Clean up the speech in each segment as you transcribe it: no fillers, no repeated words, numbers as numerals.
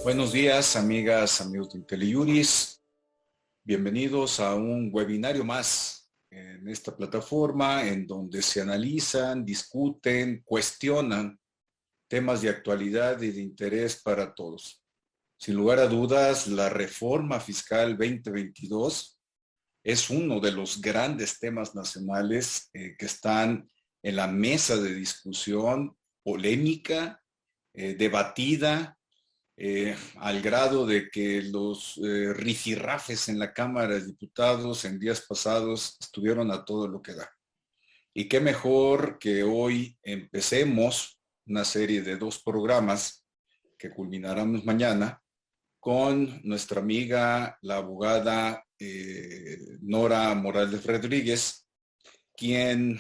Buenos días, amigas, amigos de IntelliJuris. Bienvenidos a un webinario más en esta plataforma en donde se analizan, discuten, cuestionan temas de actualidad y de interés para todos. Sin lugar a dudas, la reforma fiscal 2022 es uno de los grandes temas nacionales que están en la mesa de discusión, polémica, debatida, al grado de que los rifirrafes en la Cámara de Diputados en días pasados estuvieron a todo lo que da. Y qué mejor que hoy empecemos una serie de 2 programas que culminaremos mañana con nuestra amiga, la abogada Nora Morales Rodríguez, quien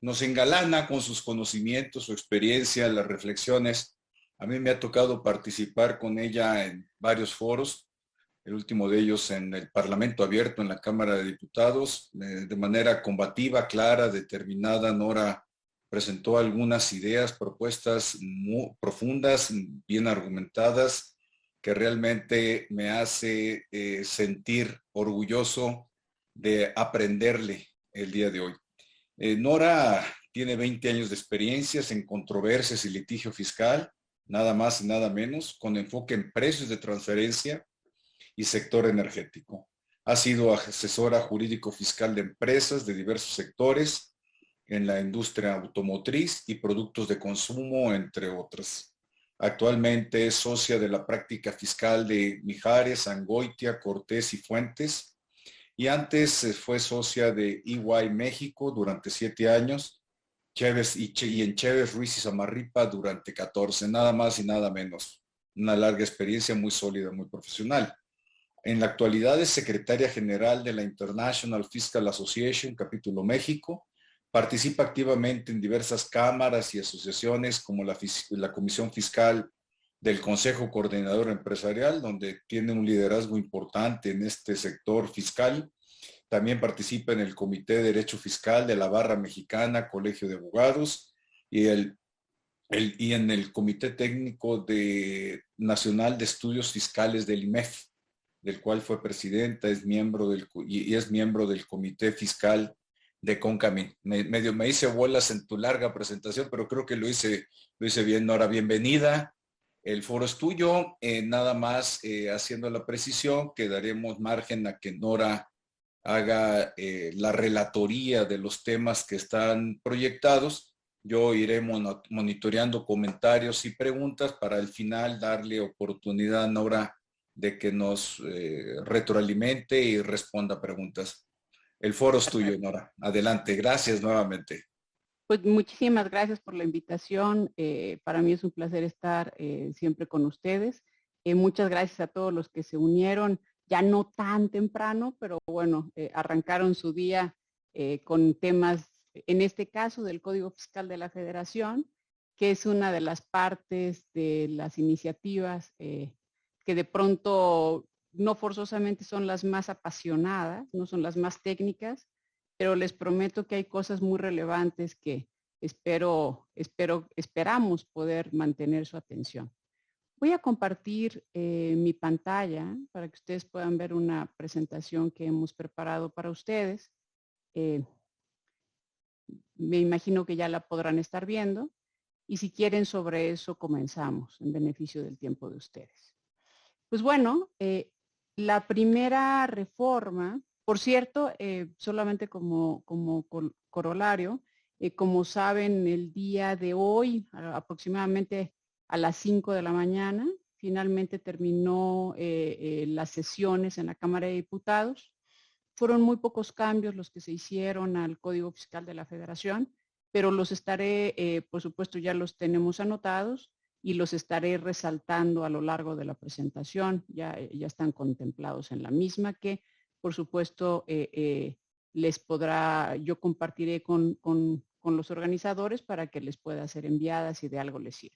nos engalana con sus conocimientos, su experiencia, las reflexiones. A mí me ha tocado participar con ella en varios foros, el último de ellos en el Parlamento Abierto, en la Cámara de Diputados, de manera combativa, clara, determinada. Nora presentó algunas ideas, propuestas muy profundas, bien argumentadas, que realmente me hace sentir orgulloso de aprenderle el día de hoy. Nora tiene 20 años de experiencias en controversias y litigio fiscal, nada más y nada menos, con enfoque en precios de transferencia y sector energético. Ha sido asesora jurídico fiscal de empresas de diversos sectores en la industria automotriz y productos de consumo, entre otras. Actualmente es socia de la práctica fiscal de Mijares, Angoitia, Cortés y Fuentes, y antes fue socia de EY México durante 7 años, Chévez y en Chévez, Ruiz y Samarripa durante 14, nada más y nada menos. Una larga experiencia muy sólida, muy profesional. En la actualidad es secretaria general de la International Fiscal Association, capítulo México. Participa activamente en diversas cámaras y asociaciones como la Comisión Fiscal del Consejo Coordinador Empresarial, donde tiene un liderazgo importante en este sector fiscal. También participa en el Comité de Derecho Fiscal de la Barra Mexicana, Colegio de Abogados, y en el Comité Técnico Nacional de Estudios Fiscales del IMEF, del cual fue presidenta, es miembro del Comité Fiscal de CONCAMIN. Medio me hice bolas en tu larga presentación, pero creo que lo hice bien. Nora, bienvenida. El foro es tuyo. Nada más haciendo la precisión, que daremos margen a que Nora haga la relatoría de los temas que están proyectados. Yo iré monitoreando comentarios y preguntas para al final darle oportunidad a Nora de que nos retroalimente y responda preguntas. El foro es tuyo, Nora. Adelante. Gracias nuevamente. Pues muchísimas gracias por la invitación. Para mí es un placer estar siempre con ustedes. Muchas gracias a todos los que se unieron, ya no tan temprano, pero bueno, arrancaron su día con temas, en este caso, del Código Fiscal de la Federación, que es una de las partes de las iniciativas que de pronto no forzosamente son las más apasionadas, no son las más técnicas, pero les prometo que hay cosas muy relevantes que esperamos poder mantener su atención. Voy a compartir mi pantalla para que ustedes puedan ver una presentación que hemos preparado para ustedes. Me imagino que ya la podrán estar viendo y si quieren sobre eso comenzamos en beneficio del tiempo de ustedes. Pues bueno, la primera reforma, por cierto, solamente como corolario, como saben, el día de hoy, aproximadamente a las 5 de la mañana, finalmente terminó las sesiones en la Cámara de Diputados. Fueron muy pocos cambios los que se hicieron al Código Fiscal de la Federación, pero los estaré, por supuesto, ya los tenemos anotados y los estaré resaltando a lo largo de la presentación. Ya están contemplados en la misma que, por supuesto, yo compartiré con los organizadores para que les pueda ser enviadas si de algo les sirve.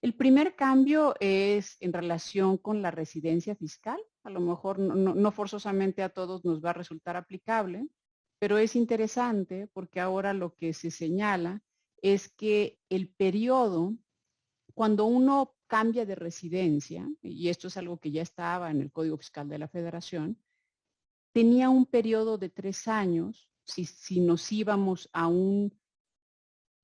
El primer cambio es en relación con la residencia fiscal. A lo mejor no forzosamente a todos nos va a resultar aplicable, pero es interesante porque ahora lo que se señala es que el periodo cuando uno cambia de residencia, y esto es algo que ya estaba en el Código Fiscal de la Federación, tenía un periodo de 3 años, si nos íbamos a un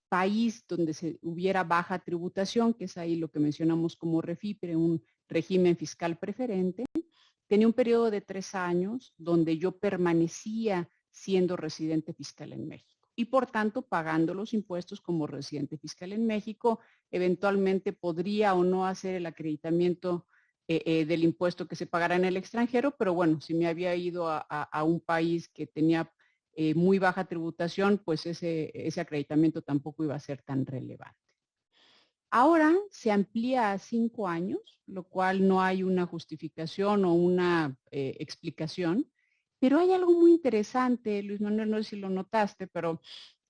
país donde se hubiera baja tributación, que es ahí lo que mencionamos como REFIPRE, un régimen fiscal preferente, tenía un periodo de 3 años donde yo permanecía siendo residente fiscal en México y por tanto pagando los impuestos como residente fiscal en México. Eventualmente podría o no hacer el acreditamiento del impuesto que se pagará en el extranjero, pero bueno, si me había ido a un país que tenía muy baja tributación, pues ese acreditamiento tampoco iba a ser tan relevante. Ahora se amplía a 5 años, lo cual no hay una justificación o una explicación, pero hay algo muy interesante, Luis Manuel, no sé si lo notaste, pero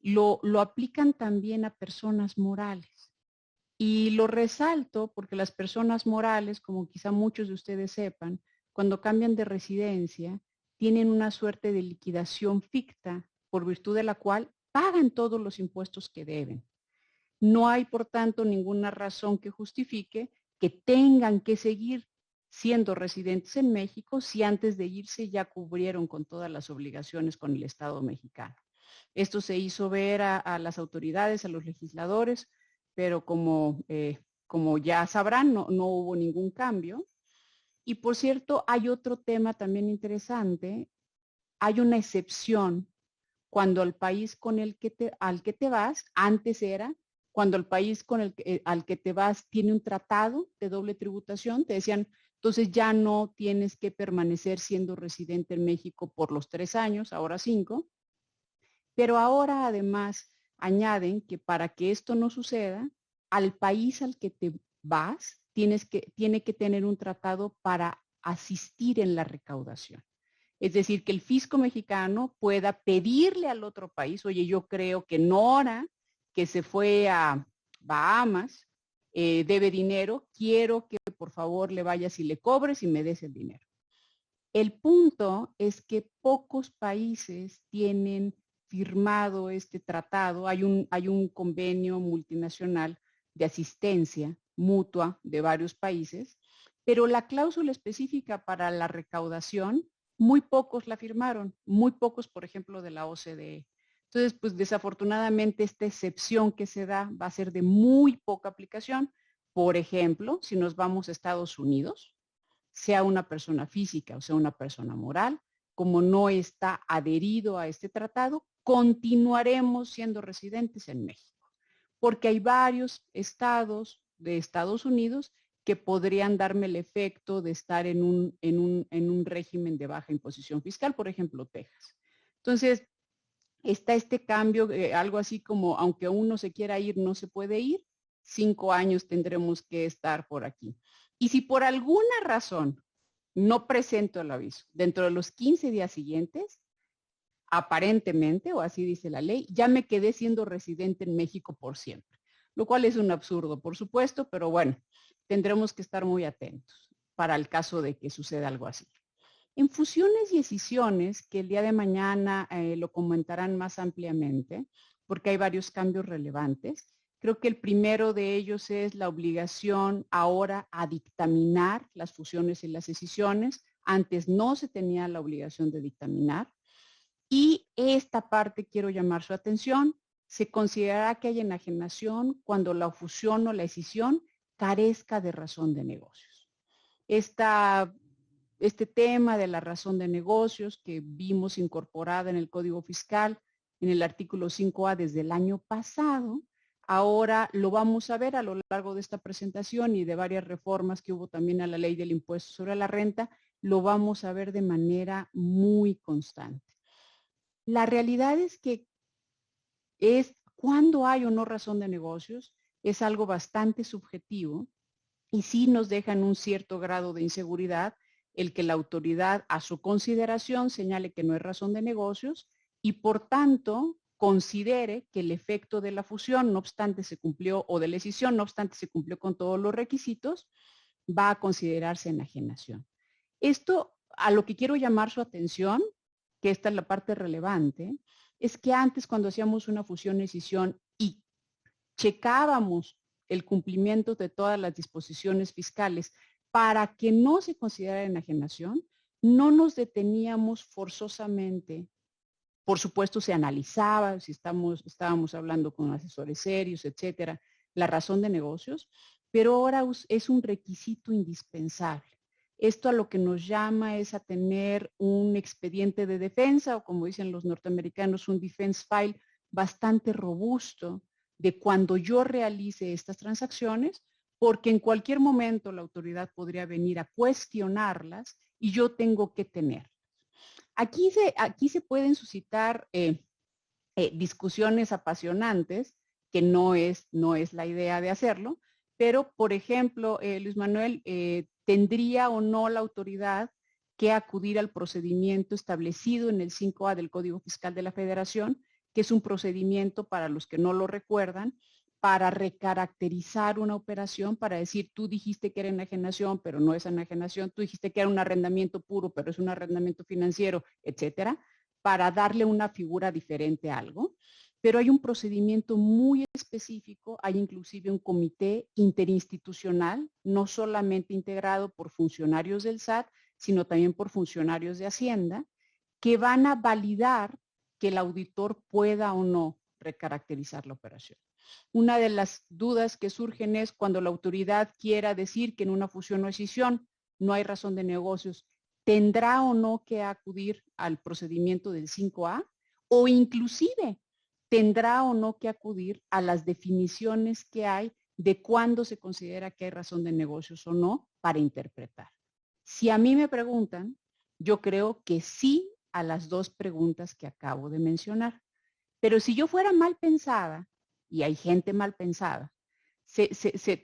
lo aplican también a personas morales. Y lo resalto porque las personas morales, como quizá muchos de ustedes sepan, cuando cambian de residencia, tienen una suerte de liquidación ficta por virtud de la cual pagan todos los impuestos que deben. No hay, por tanto, ninguna razón que justifique que tengan que seguir siendo residentes en México si antes de irse ya cubrieron con todas las obligaciones con el Estado mexicano. Esto se hizo ver a las autoridades, a los legisladores, pero como ya sabrán, no hubo ningún cambio. Y por cierto, hay otro tema también interesante. Hay una excepción cuando el país al que te vas, antes era, cuando el país al que te vas tiene un tratado de doble tributación, te decían, entonces ya no tienes que permanecer siendo residente en México por los 3 años, ahora 5. Pero ahora además añaden que para que esto no suceda, al país al que te vas tiene que tener un tratado para asistir en la recaudación. Es decir, que el fisco mexicano pueda pedirle al otro país, oye, yo creo que Nora, que se fue a Bahamas, debe dinero, quiero que por favor le vayas y le cobres y me des el dinero. El punto es que pocos países tienen firmado este tratado. Hay un convenio multinacional de asistencia mutua de varios países, pero la cláusula específica para la recaudación, muy pocos la firmaron, muy pocos, por ejemplo, de la OCDE. Entonces, pues desafortunadamente esta excepción que se da va a ser de muy poca aplicación. Por ejemplo, si nos vamos a Estados Unidos, sea una persona física o sea una persona moral, como no está adherido a este tratado, continuaremos siendo residentes en México, porque hay varios estados de Estados Unidos que podrían darme el efecto de estar en un régimen de baja imposición fiscal, por ejemplo, Texas. Entonces, está este cambio, algo así como, aunque uno se quiera ir, no se puede ir, 5 años tendremos que estar por aquí. Y si por alguna razón no presento el aviso dentro de los 15 días siguientes, aparentemente, o así dice la ley, ya me quedé siendo residente en México por siempre, lo cual es un absurdo, por supuesto, pero bueno, tendremos que estar muy atentos para el caso de que suceda algo así. En fusiones y escisiones, que el día de mañana lo comentarán más ampliamente, porque hay varios cambios relevantes, creo que el primero de ellos es la obligación ahora a dictaminar las fusiones y las escisiones. Antes no se tenía la obligación de dictaminar. Y esta parte quiero llamar su atención. Se considerará que hay enajenación cuando la fusión o la escisión carezca de razón de negocios. Este tema de la razón de negocios que vimos incorporada en el Código Fiscal en el artículo 5A desde el año pasado, ahora lo vamos a ver a lo largo de esta presentación y de varias reformas que hubo también a la ley del impuesto sobre la renta, lo vamos a ver de manera muy constante. La realidad es que cuando hay o no razón de negocios, es algo bastante subjetivo y sí nos dejan un cierto grado de inseguridad el que la autoridad a su consideración señale que no hay razón de negocios y por tanto considere que el efecto de la fusión, no obstante se cumplió, o de la escisión, no obstante se cumplió con todos los requisitos, va a considerarse enajenación. Esto, a lo que quiero llamar su atención, que esta es la parte relevante, es que antes cuando hacíamos una fusión-escisión y checábamos el cumplimiento de todas las disposiciones fiscales para que no se considerara enajenación, no nos deteníamos forzosamente. Por supuesto, se analizaba si estábamos hablando con asesores serios, etcétera, la razón de negocios, pero ahora es un requisito indispensable. Esto a lo que nos llama es a tener un expediente de defensa, o como dicen los norteamericanos, un defense file bastante robusto de cuando yo realice estas transacciones, porque en cualquier momento la autoridad podría venir a cuestionarlas y yo tengo que tener. Aquí se pueden suscitar discusiones apasionantes, que no es la idea de hacerlo, pero, por ejemplo, Luis Manuel, ¿tendría o no la autoridad que acudir al procedimiento establecido en el 5A del Código Fiscal de la Federación, que es un procedimiento, para los que no lo recuerdan, para recaracterizar una operación, para decir, tú dijiste que era enajenación, pero no es enajenación, tú dijiste que era un arrendamiento puro, pero es un arrendamiento financiero, etcétera, para darle una figura diferente a algo? Pero hay un procedimiento muy específico, hay inclusive un comité interinstitucional, no solamente integrado por funcionarios del SAT, sino también por funcionarios de Hacienda, que van a validar que el auditor pueda o no recaracterizar la operación. Una de las dudas que surgen es cuando la autoridad quiera decir que en una fusión o escisión no hay razón de negocios, ¿tendrá o no que acudir al procedimiento del 5A? O inclusive, ¿tendrá o no que acudir a las definiciones que hay de cuándo se considera que hay razón de negocios o no para interpretar? Si a mí me preguntan, yo creo que sí a las dos preguntas que acabo de mencionar. Pero si yo fuera mal pensada, y hay gente mal pensada,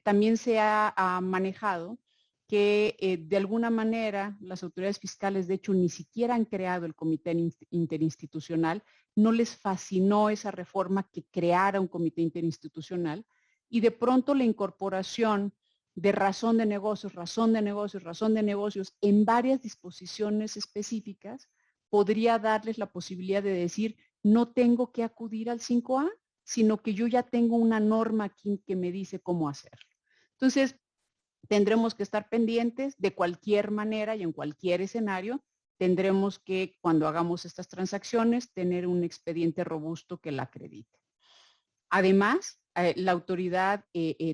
también se ha manejado que de alguna manera las autoridades fiscales, de hecho, ni siquiera han creado el comité interinstitucional, no les fascinó esa reforma que creara un comité interinstitucional, y de pronto la incorporación de razón de negocios, razón de negocios, razón de negocios en varias disposiciones específicas podría darles la posibilidad de decir, no tengo que acudir al 5A, sino que yo ya tengo una norma aquí que me dice cómo hacerlo. Entonces, tendremos que estar pendientes de cualquier manera y en cualquier escenario. Tendremos que, cuando hagamos estas transacciones, tener un expediente robusto que la acredite. Además, la autoridad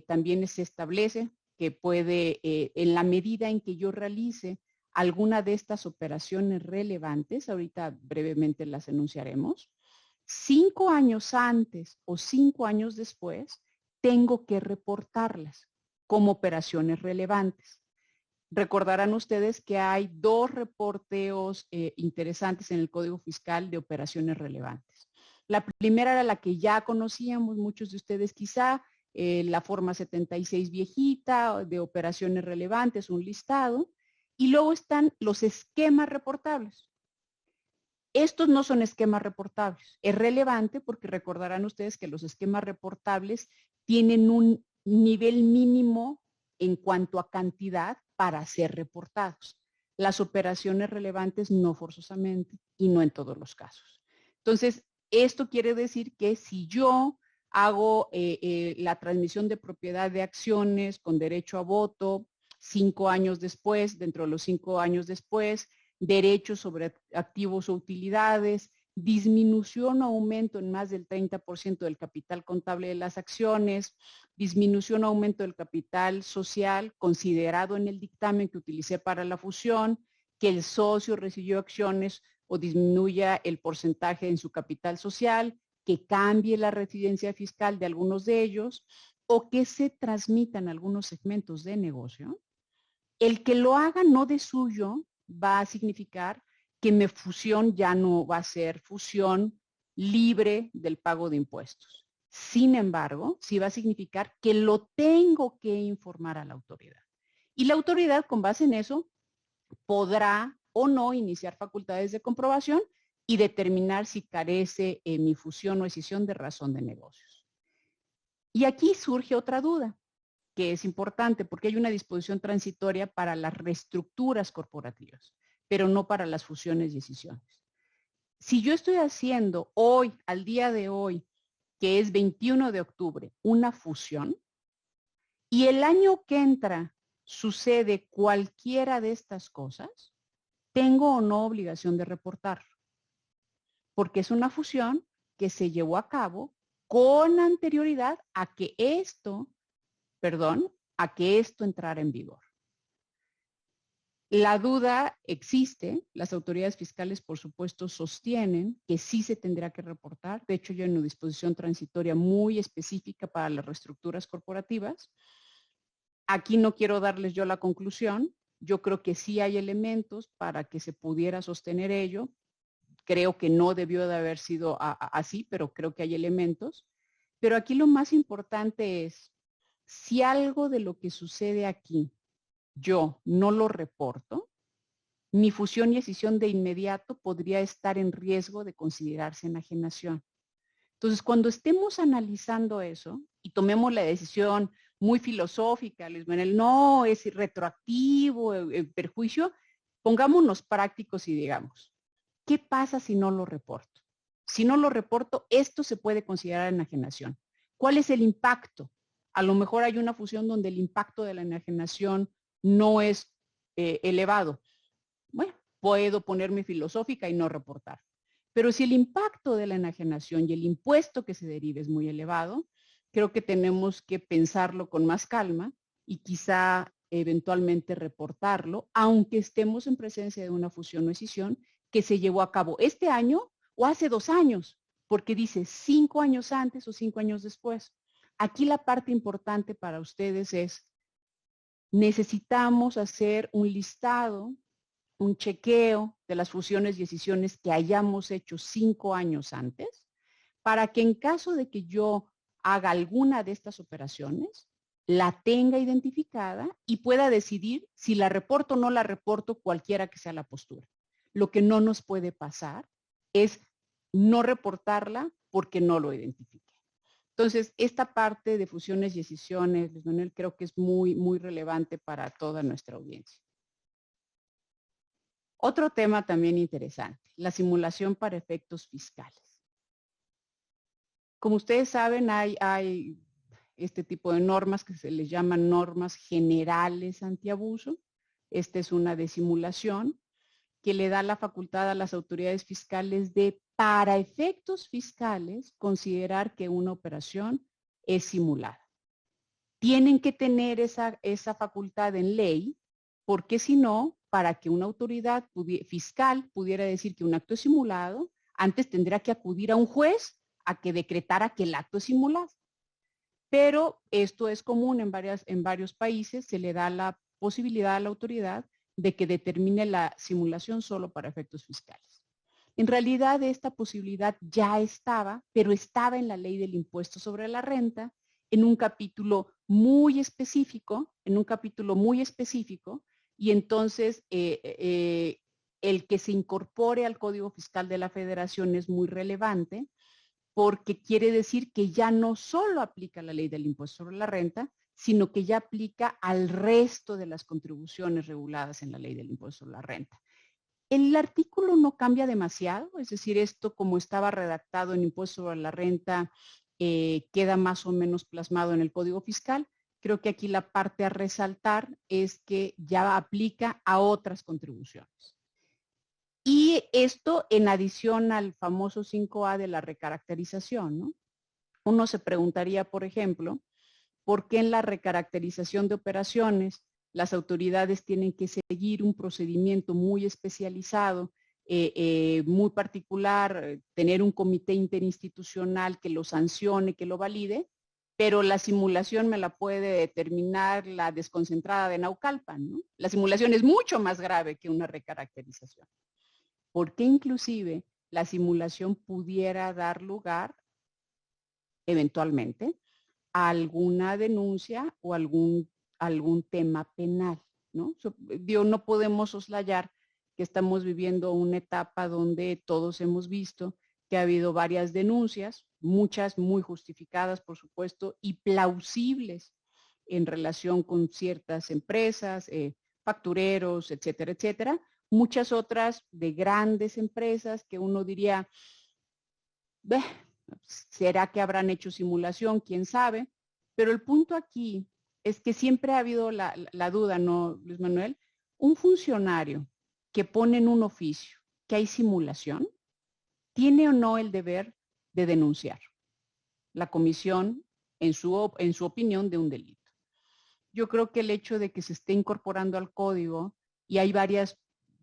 también se establece que puede, en la medida en que yo realice alguna de estas operaciones relevantes, ahorita brevemente las enunciaremos, 5 años antes o 5 años después, tengo que reportarlas como operaciones relevantes. Recordarán ustedes que hay 2 reporteos interesantes en el Código Fiscal de operaciones relevantes. La primera era la que ya conocíamos muchos de ustedes quizá, la forma 76 viejita de operaciones relevantes, un listado, y luego están los esquemas reportables. Estos no son esquemas reportables. Es relevante porque recordarán ustedes que los esquemas reportables tienen un nivel mínimo en cuanto a cantidad para ser reportados. Las operaciones relevantes no forzosamente y no en todos los casos. Entonces, esto quiere decir que si yo hago la transmisión de propiedad de acciones con derecho a voto 5 años después, dentro de los 5 años después, derechos sobre activos o utilidades, disminución o aumento en más del 30% del capital contable de las acciones, disminución o aumento del capital social considerado en el dictamen que utilicé para la fusión, que el socio recibió acciones o disminuya el porcentaje en su capital social, que cambie la residencia fiscal de algunos de ellos o que se transmitan algunos segmentos de negocio. El que lo haga no de suyo va a significar que mi fusión ya no va a ser fusión libre del pago de impuestos. Sin embargo, sí va a significar que lo tengo que informar a la autoridad. Y la autoridad, con base en eso, podrá o no iniciar facultades de comprobación y determinar si carece mi fusión o escisión de razón de negocios. Y aquí surge otra duda, que es importante porque hay una disposición transitoria para las reestructuras corporativas, pero no para las fusiones y escisiones. Si yo estoy haciendo hoy, al día de hoy, que es 21 de octubre, una fusión, y el año que entra sucede cualquiera de estas cosas, ¿tengo o no obligación de reportarlo? Porque es una fusión que se llevó a cabo con anterioridad a que a que esto entrara en vigor. La duda existe, las autoridades fiscales por supuesto sostienen que sí se tendrá que reportar, de hecho yo en una disposición transitoria muy específica para las reestructuras corporativas. Aquí no quiero darles yo la conclusión, yo creo que sí hay elementos para que se pudiera sostener ello, creo que no debió de haber sido así, pero creo que hay elementos, pero aquí lo más importante es, si algo de lo que sucede aquí yo no lo reporto, mi fusión y escisión de inmediato podría estar en riesgo de considerarse enajenación. Entonces, cuando estemos analizando eso y tomemos la decisión muy filosófica, Luis Manuel, no, es retroactivo, perjuicio, pongámonos prácticos y digamos, ¿qué pasa si no lo reporto? Si no lo reporto, esto se puede considerar enajenación. ¿Cuál es el impacto? A lo mejor hay una fusión donde el impacto de la enajenación no es elevado. Bueno, puedo ponerme filosófica y no reportar. Pero si el impacto de la enajenación y el impuesto que se derive es muy elevado, creo que tenemos que pensarlo con más calma y quizá eventualmente reportarlo, aunque estemos en presencia de una fusión o escisión que se llevó a cabo este año o hace 2 años, porque dice 5 años antes o 5 años después. Aquí la parte importante para ustedes es, necesitamos hacer un listado, un chequeo de las fusiones y escisiones que hayamos hecho 5 años antes, para que en caso de que yo haga alguna de estas operaciones, la tenga identificada y pueda decidir si la reporto o no la reporto, cualquiera que sea la postura. Lo que no nos puede pasar es no reportarla porque no lo identifique. Entonces, esta parte de fusiones y escisiones, Luis Manuel, creo que es muy, muy relevante para toda nuestra audiencia. Otro tema también interesante, la simulación para efectos fiscales. Como ustedes saben, hay este tipo de normas que se les llaman normas generales antiabuso. Esta es una de simulación que le da la facultad a las autoridades fiscales de, para efectos fiscales, considerar que una operación es simulada. Tienen que tener esa facultad en ley, porque si no, para que una autoridad fiscal pudiera decir que un acto es simulado, antes tendría que acudir a un juez a que decretara que el acto es simulado. Pero esto es común en varios países, se le da la posibilidad a la autoridad de que determine la simulación solo para efectos fiscales. En realidad esta posibilidad ya estaba, pero estaba en la ley del impuesto sobre la renta, en un capítulo muy específico, y entonces el que se incorpore al Código Fiscal de la Federación es muy relevante, porque quiere decir que ya no solo aplica la ley del impuesto sobre la renta, sino que ya aplica al resto de las contribuciones reguladas en la ley del impuesto sobre la renta. El artículo no cambia demasiado, es decir, esto como estaba redactado en impuesto sobre la renta queda más o menos plasmado en el Código Fiscal. Creo que aquí la parte a resaltar es que ya aplica a otras contribuciones. Y esto en adición al famoso 5A de la recaracterización, ¿no? Uno se preguntaría, por ejemplo, ¿por qué en la recaracterización de operaciones las autoridades tienen que seguir un procedimiento muy especializado, muy particular, tener un comité interinstitucional que lo sancione, que lo valide, pero la simulación me la puede determinar la desconcentrada de Naucalpan, ¿no? La simulación es mucho más grave que una recaracterización. Porque inclusive la simulación pudiera dar lugar eventualmente a alguna denuncia o algún tema penal, ¿no? No podemos soslayar que estamos viviendo una etapa donde todos hemos visto que ha habido varias denuncias, muchas muy justificadas, por supuesto, y plausibles en relación con ciertas empresas, factureros, etcétera, etcétera. Muchas otras de grandes empresas que uno diría, ¿será que habrán hecho simulación? ¿Quién sabe? Pero el punto aquí es que siempre ha habido la duda, ¿no, Luis Manuel? Un funcionario que pone en un oficio que hay simulación, ¿tiene o no el deber de denunciar la comisión, en su opinión, de un delito? Yo creo que el hecho de que se esté incorporando al código y hay varios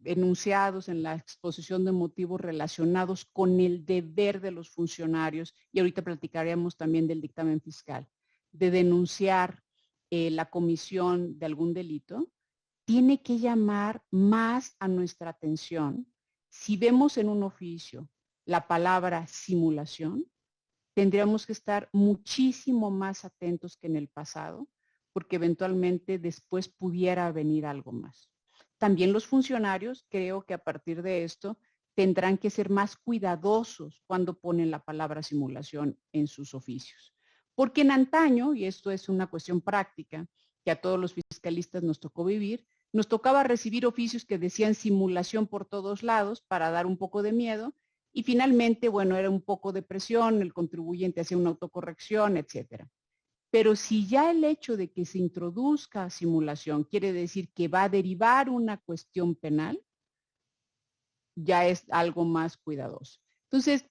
enunciados en la exposición de motivos relacionados con el deber de los funcionarios, y ahorita platicaremos también del dictamen fiscal, de denunciar la comisión de algún delito, tiene que llamar más a nuestra atención. Si vemos en un oficio la palabra simulación, tendríamos que estar muchísimo más atentos que en el pasado, porque eventualmente después pudiera venir algo más. También los funcionarios, creo que a partir de esto, tendrán que ser más cuidadosos cuando ponen la palabra simulación en sus oficios. Porque en antaño, y esto es una cuestión práctica que a todos los fiscalistas nos tocó vivir, nos tocaba recibir oficios que decían simulación por todos lados para dar un poco de miedo, y finalmente, bueno, era un poco de presión, el contribuyente hacía una autocorrección, etcétera. Pero si ya el hecho de que se introduzca simulación quiere decir que va a derivar una cuestión penal, ya es algo más cuidadoso. Entonces,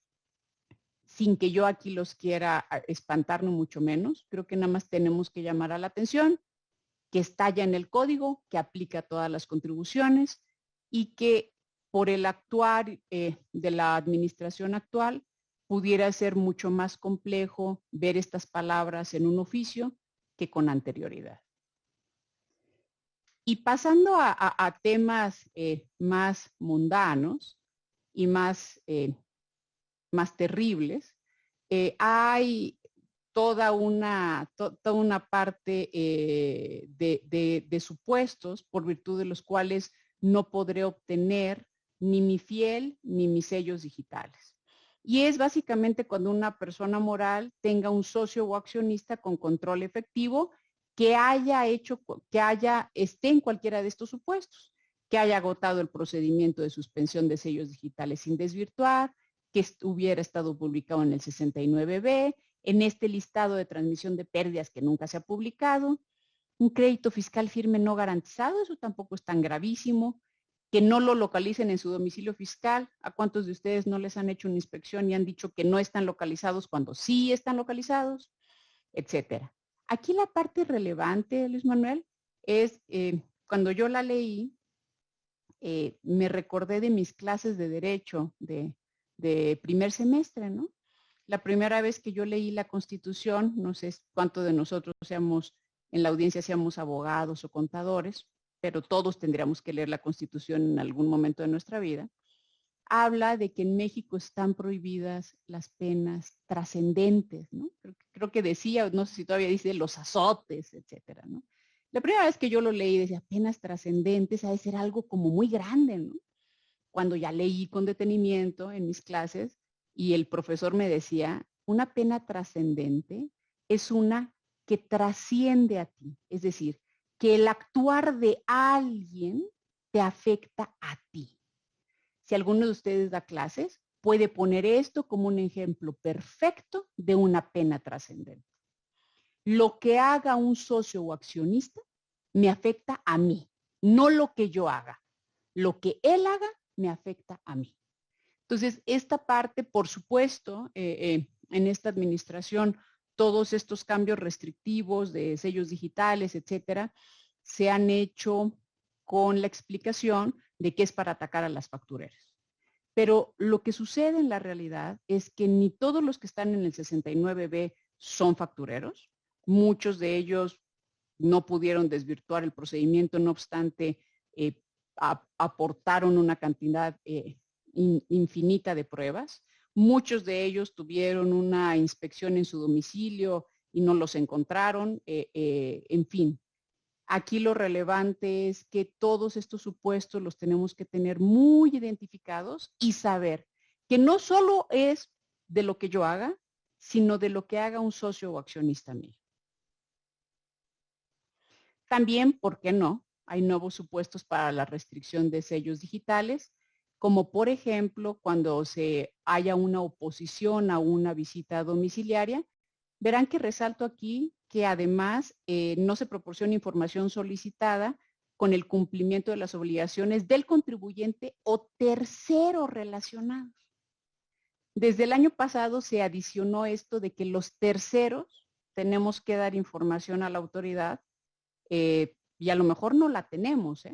sin que yo aquí los quiera espantar, no mucho menos, creo que nada más tenemos que llamar a la atención que está ya en el código, que aplica a todas las contribuciones y que por el actuar de la administración actual pudiera ser mucho más complejo ver estas palabras en un oficio que con anterioridad. Y pasando a temas más mundanos y más terribles, hay toda una parte de supuestos por virtud de los cuales no podré obtener ni mi fiel ni mis sellos digitales. Y es básicamente cuando una persona moral tenga un socio o accionista con control efectivo que esté en cualquiera de estos supuestos, que haya agotado el procedimiento de suspensión de sellos digitales sin desvirtuar, que hubiera estado publicado en el 69B, en este listado de transmisión de pérdidas que nunca se ha publicado, un crédito fiscal firme no garantizado, eso tampoco es tan gravísimo, que no lo localicen en su domicilio fiscal. ¿A cuántos de ustedes no les han hecho una inspección y han dicho que no están localizados cuando sí están localizados? Etcétera. Aquí la parte relevante, Luis Manuel, es cuando yo la leí, me recordé de mis clases de derecho de primer semestre, ¿no? La primera vez que yo leí la Constitución, no sé cuántos de nosotros en la audiencia seamos abogados o contadores, pero todos tendríamos que leer la Constitución en algún momento de nuestra vida, habla de que en México están prohibidas las penas trascendentes, ¿no? Creo que decía, no sé si todavía dice los azotes, etcétera, ¿no? La primera vez que yo lo leí decía penas trascendentes, ha de ser algo como muy grande, ¿no? Cuando ya leí con detenimiento en mis clases y el profesor me decía, una pena trascendente es una que trasciende a ti, es decir, que el actuar de alguien te afecta a ti. Si alguno de ustedes da clases, puede poner esto como un ejemplo perfecto de una pena trascendente. Lo que haga un socio o accionista me afecta a mí, no lo que yo haga. Lo que él haga me afecta a mí. Entonces, esta parte, por supuesto, en esta administración, todos estos cambios restrictivos de sellos digitales, etcétera, se han hecho con la explicación de que es para atacar a las factureras. Pero lo que sucede en la realidad es que ni todos los que están en el 69B son factureros. Muchos de ellos no pudieron desvirtuar el procedimiento, no obstante, aportaron una cantidad infinita de pruebas. Muchos de ellos tuvieron una inspección en su domicilio y no los encontraron. En fin, aquí lo relevante es que todos estos supuestos los tenemos que tener muy identificados y saber que no solo es de lo que yo haga, sino de lo que haga un socio o accionista mío. También, ¿por qué no? Hay nuevos supuestos para la restricción de sellos digitales, como por ejemplo, cuando se haya una oposición a una visita domiciliaria, verán que resalto aquí que además no se proporciona información solicitada con el cumplimiento de las obligaciones del contribuyente o terceros relacionados. Desde el año pasado se adicionó esto de que los terceros tenemos que dar información a la autoridad y a lo mejor no la tenemos,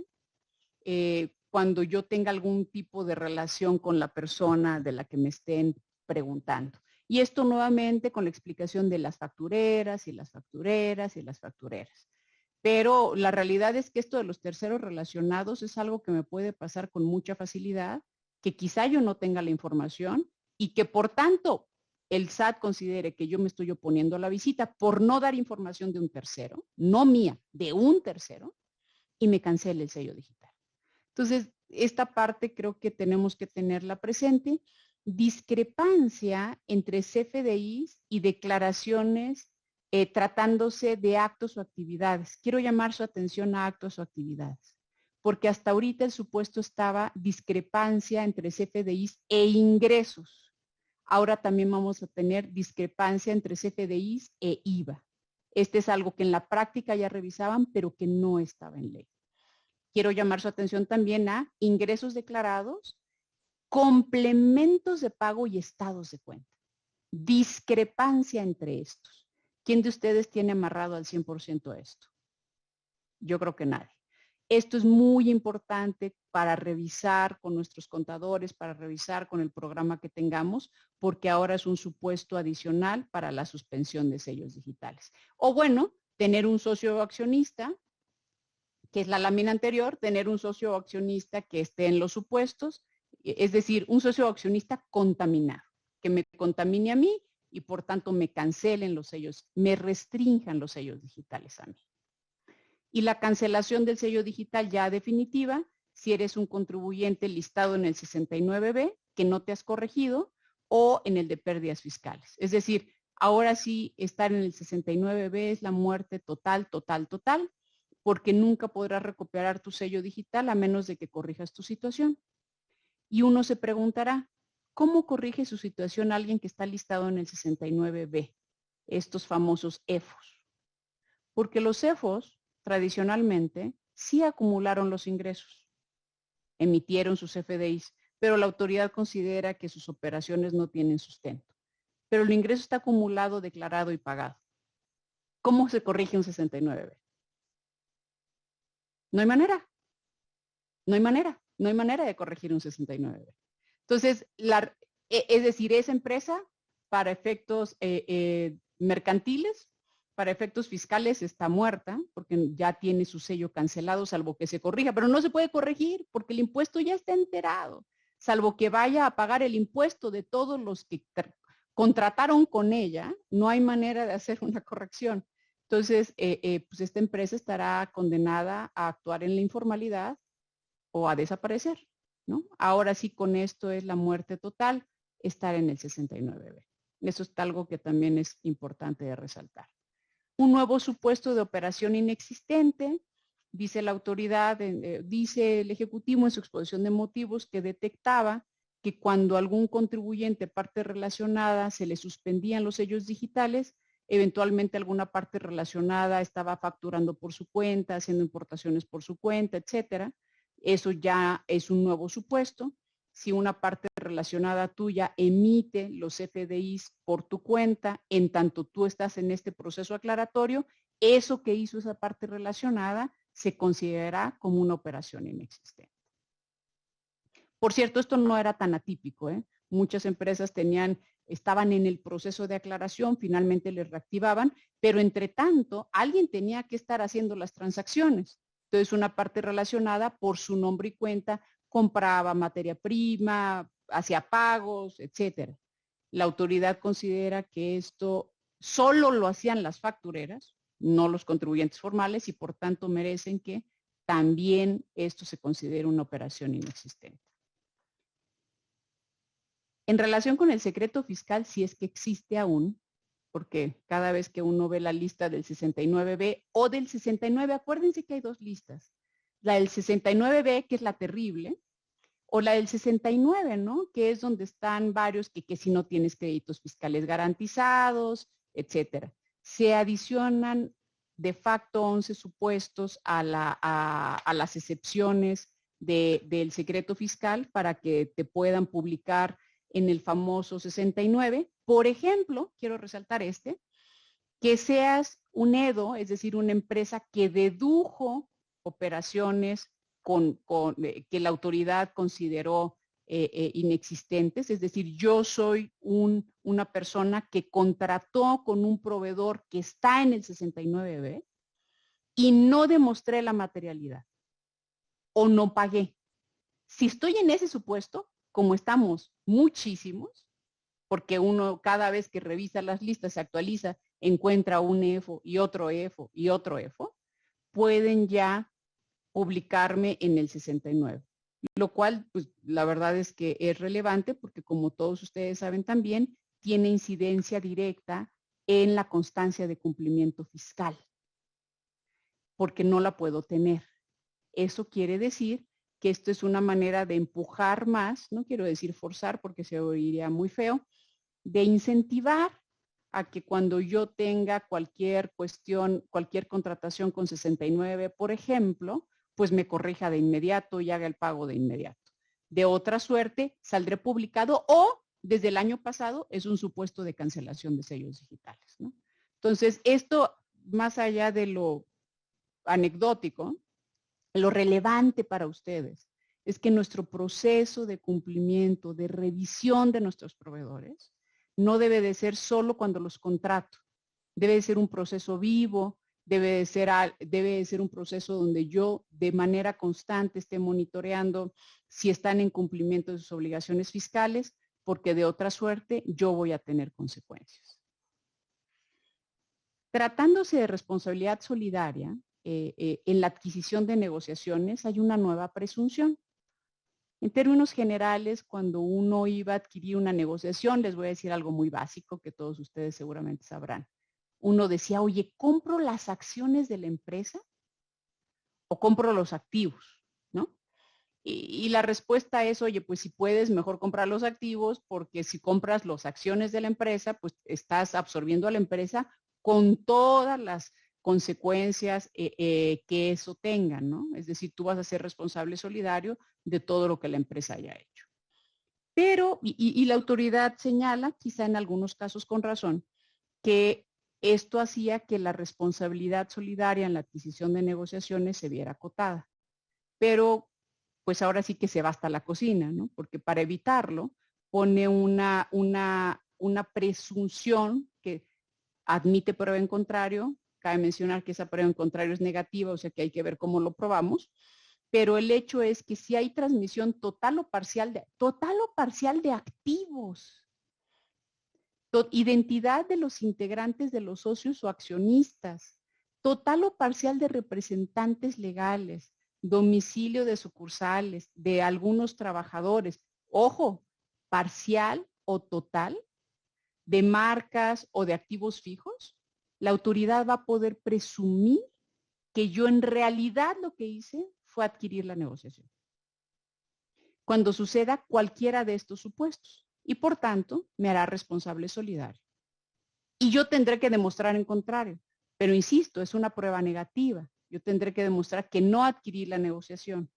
cuando yo tenga algún tipo de relación con la persona de la que me estén preguntando. Y esto nuevamente con la explicación de las factureras y las factureras y las factureras. Pero la realidad es que esto de los terceros relacionados es algo que me puede pasar con mucha facilidad, que quizá yo no tenga la información y que por tanto el SAT considere que yo me estoy oponiendo a la visita por no dar información de un tercero, no mía, de un tercero, y me cancele el sello digital. Entonces, esta parte creo que tenemos que tenerla presente. Discrepancia entre CFDIs y declaraciones tratándose de actos o actividades. Quiero llamar su atención a actos o actividades, porque hasta ahorita el supuesto estaba discrepancia entre CFDIs e ingresos. Ahora también vamos a tener discrepancia entre CFDIs e IVA. Este es algo que en la práctica ya revisaban, pero que no estaba en ley. Quiero llamar su atención también a ingresos declarados, complementos de pago y estados de cuenta. Discrepancia entre estos. ¿Quién de ustedes tiene amarrado al 100% esto? Yo creo que nadie. Esto es muy importante para revisar con nuestros contadores, para revisar con el programa que tengamos, porque ahora es un supuesto adicional para la suspensión de sellos digitales. O bueno, tener un socio accionista, que es la lámina anterior, tener un socio accionista que esté en los supuestos, es decir, un socio accionista contaminado, que me contamine a mí y por tanto me cancelen los sellos, me restrinjan los sellos digitales a mí. Y la cancelación del sello digital ya definitiva, si eres un contribuyente listado en el 69B, que no te has corregido, o en el de pérdidas fiscales. Es decir, ahora sí estar en el 69B es la muerte total, total, total, porque nunca podrás recuperar tu sello digital a menos de que corrijas tu situación. Y uno se preguntará, ¿cómo corrige su situación alguien que está listado en el 69B? Estos famosos EFOS. Porque los EFOS, tradicionalmente, sí acumularon los ingresos, emitieron sus FDIs, pero la autoridad considera que sus operaciones no tienen sustento. Pero el ingreso está acumulado, declarado y pagado. ¿Cómo se corrige un 69B? No hay manera. No hay manera. No hay manera de corregir un 69B. Entonces, es decir, esa empresa para efectos mercantiles, para efectos fiscales está muerta porque ya tiene su sello cancelado, salvo que se corrija, pero no se puede corregir porque el impuesto ya está enterado, salvo que vaya a pagar el impuesto de todos los que contrataron con ella, no hay manera de hacer una corrección. Entonces, pues esta empresa estará condenada a actuar en la informalidad o a desaparecer, ¿no? Ahora sí, con esto es la muerte total, estar en el 69B. Eso es algo que también es importante de resaltar. Un nuevo supuesto de operación inexistente, dice la autoridad, dice el Ejecutivo en su exposición de motivos que detectaba que cuando algún contribuyente, parte relacionada, se le suspendían los sellos digitales, eventualmente alguna parte relacionada estaba facturando por su cuenta, haciendo importaciones por su cuenta, etcétera. Eso ya es un nuevo supuesto. Si una parte relacionada tuya emite los FDIs por tu cuenta, en tanto tú estás en este proceso aclaratorio, eso que hizo esa parte relacionada se considerará como una operación inexistente. Por cierto, esto no era tan atípico, ¿eh? Muchas empresas estaban en el proceso de aclaración, finalmente les reactivaban, pero entre tanto, alguien tenía que estar haciendo las transacciones. Entonces, una parte relacionada por su nombre y cuenta compraba materia prima, hacía pagos, etcétera. La autoridad considera que esto solo lo hacían las factureras, no los contribuyentes formales, y por tanto merecen que también esto se considere una operación inexistente. En relación con el secreto fiscal, si es que existe aún, porque cada vez que uno ve la lista del 69B o del 69, acuérdense que hay dos listas. La del 69B, que es la terrible, o la del 69, ¿no? Que es donde están varios que si no tienes créditos fiscales garantizados, etcétera. se adicionan de facto 11 supuestos a las excepciones del secreto fiscal para que te puedan publicar en el famoso 69. Por ejemplo, quiero resaltar que seas un EDO, es decir, una empresa que dedujo operaciones que la autoridad consideró inexistentes, es decir, yo soy una persona que contrató con un proveedor que está en el 69B y no demostré la materialidad o no pagué. Si estoy en ese supuesto, como estamos muchísimos, porque uno cada vez que revisa las listas se actualiza, encuentra un EFO y otro EFO y otro EFO, pueden ya publicarme en el 69. Lo cual, pues la verdad es que es relevante porque como todos ustedes saben también, tiene incidencia directa en la constancia de cumplimiento fiscal, porque no la puedo tener. Eso quiere decir que esto es una manera de empujar más, no quiero decir forzar porque se oiría muy feo, de incentivar a que cuando yo tenga cualquier cuestión, cualquier contratación con 69, por ejemplo, pues me corrija de inmediato y haga el pago de inmediato. De otra suerte, saldré publicado o desde el año pasado es un supuesto de cancelación de sellos digitales, ¿no? Entonces, esto, más allá de lo anecdótico, lo relevante para ustedes es que nuestro proceso de cumplimiento, de revisión de nuestros proveedores, no debe de ser solo cuando los contrato. Debe de ser un proceso vivo, debe de ser un proceso donde yo de manera constante esté monitoreando si están en cumplimiento de sus obligaciones fiscales, porque de otra suerte yo voy a tener consecuencias. Tratándose de responsabilidad solidaria, en la adquisición de negociaciones hay una nueva presunción. En términos generales, cuando uno iba a adquirir una negociación, les voy a decir algo muy básico que todos ustedes seguramente sabrán. Uno decía, oye, ¿compro las acciones de la empresa o compro los activos? ¿No? Y la respuesta es, oye, pues si puedes, mejor comprar los activos, porque si compras las acciones de la empresa, pues estás absorbiendo a la empresa con todas las consecuencias que eso tenga, ¿no? Es decir, tú vas a ser responsable solidario de todo lo que la empresa haya hecho. Pero, y la autoridad señala, quizá en algunos casos con razón, que esto hacía que la responsabilidad solidaria en la adquisición de negociaciones se viera acotada. Pero, pues ahora sí que se va hasta la cocina, ¿no? Porque para evitarlo, pone una presunción que admite prueba en contrario. Cabe mencionar que esa prueba en contrario es negativa, o sea que hay que ver cómo lo probamos. Pero el hecho es que si hay transmisión total o parcial de activos, identidad de los integrantes de los socios o accionistas, total o parcial de representantes legales, domicilio de sucursales, de algunos trabajadores, ojo, parcial o total, de marcas o de activos fijos, la autoridad va a poder presumir que yo en realidad lo que hice fue adquirir la negociación. Cuando suceda cualquiera de estos supuestos y por tanto me hará responsable solidario. Y yo tendré que demostrar en contrario, pero insisto, es una prueba negativa. Yo tendré que demostrar que no adquirí la negociación.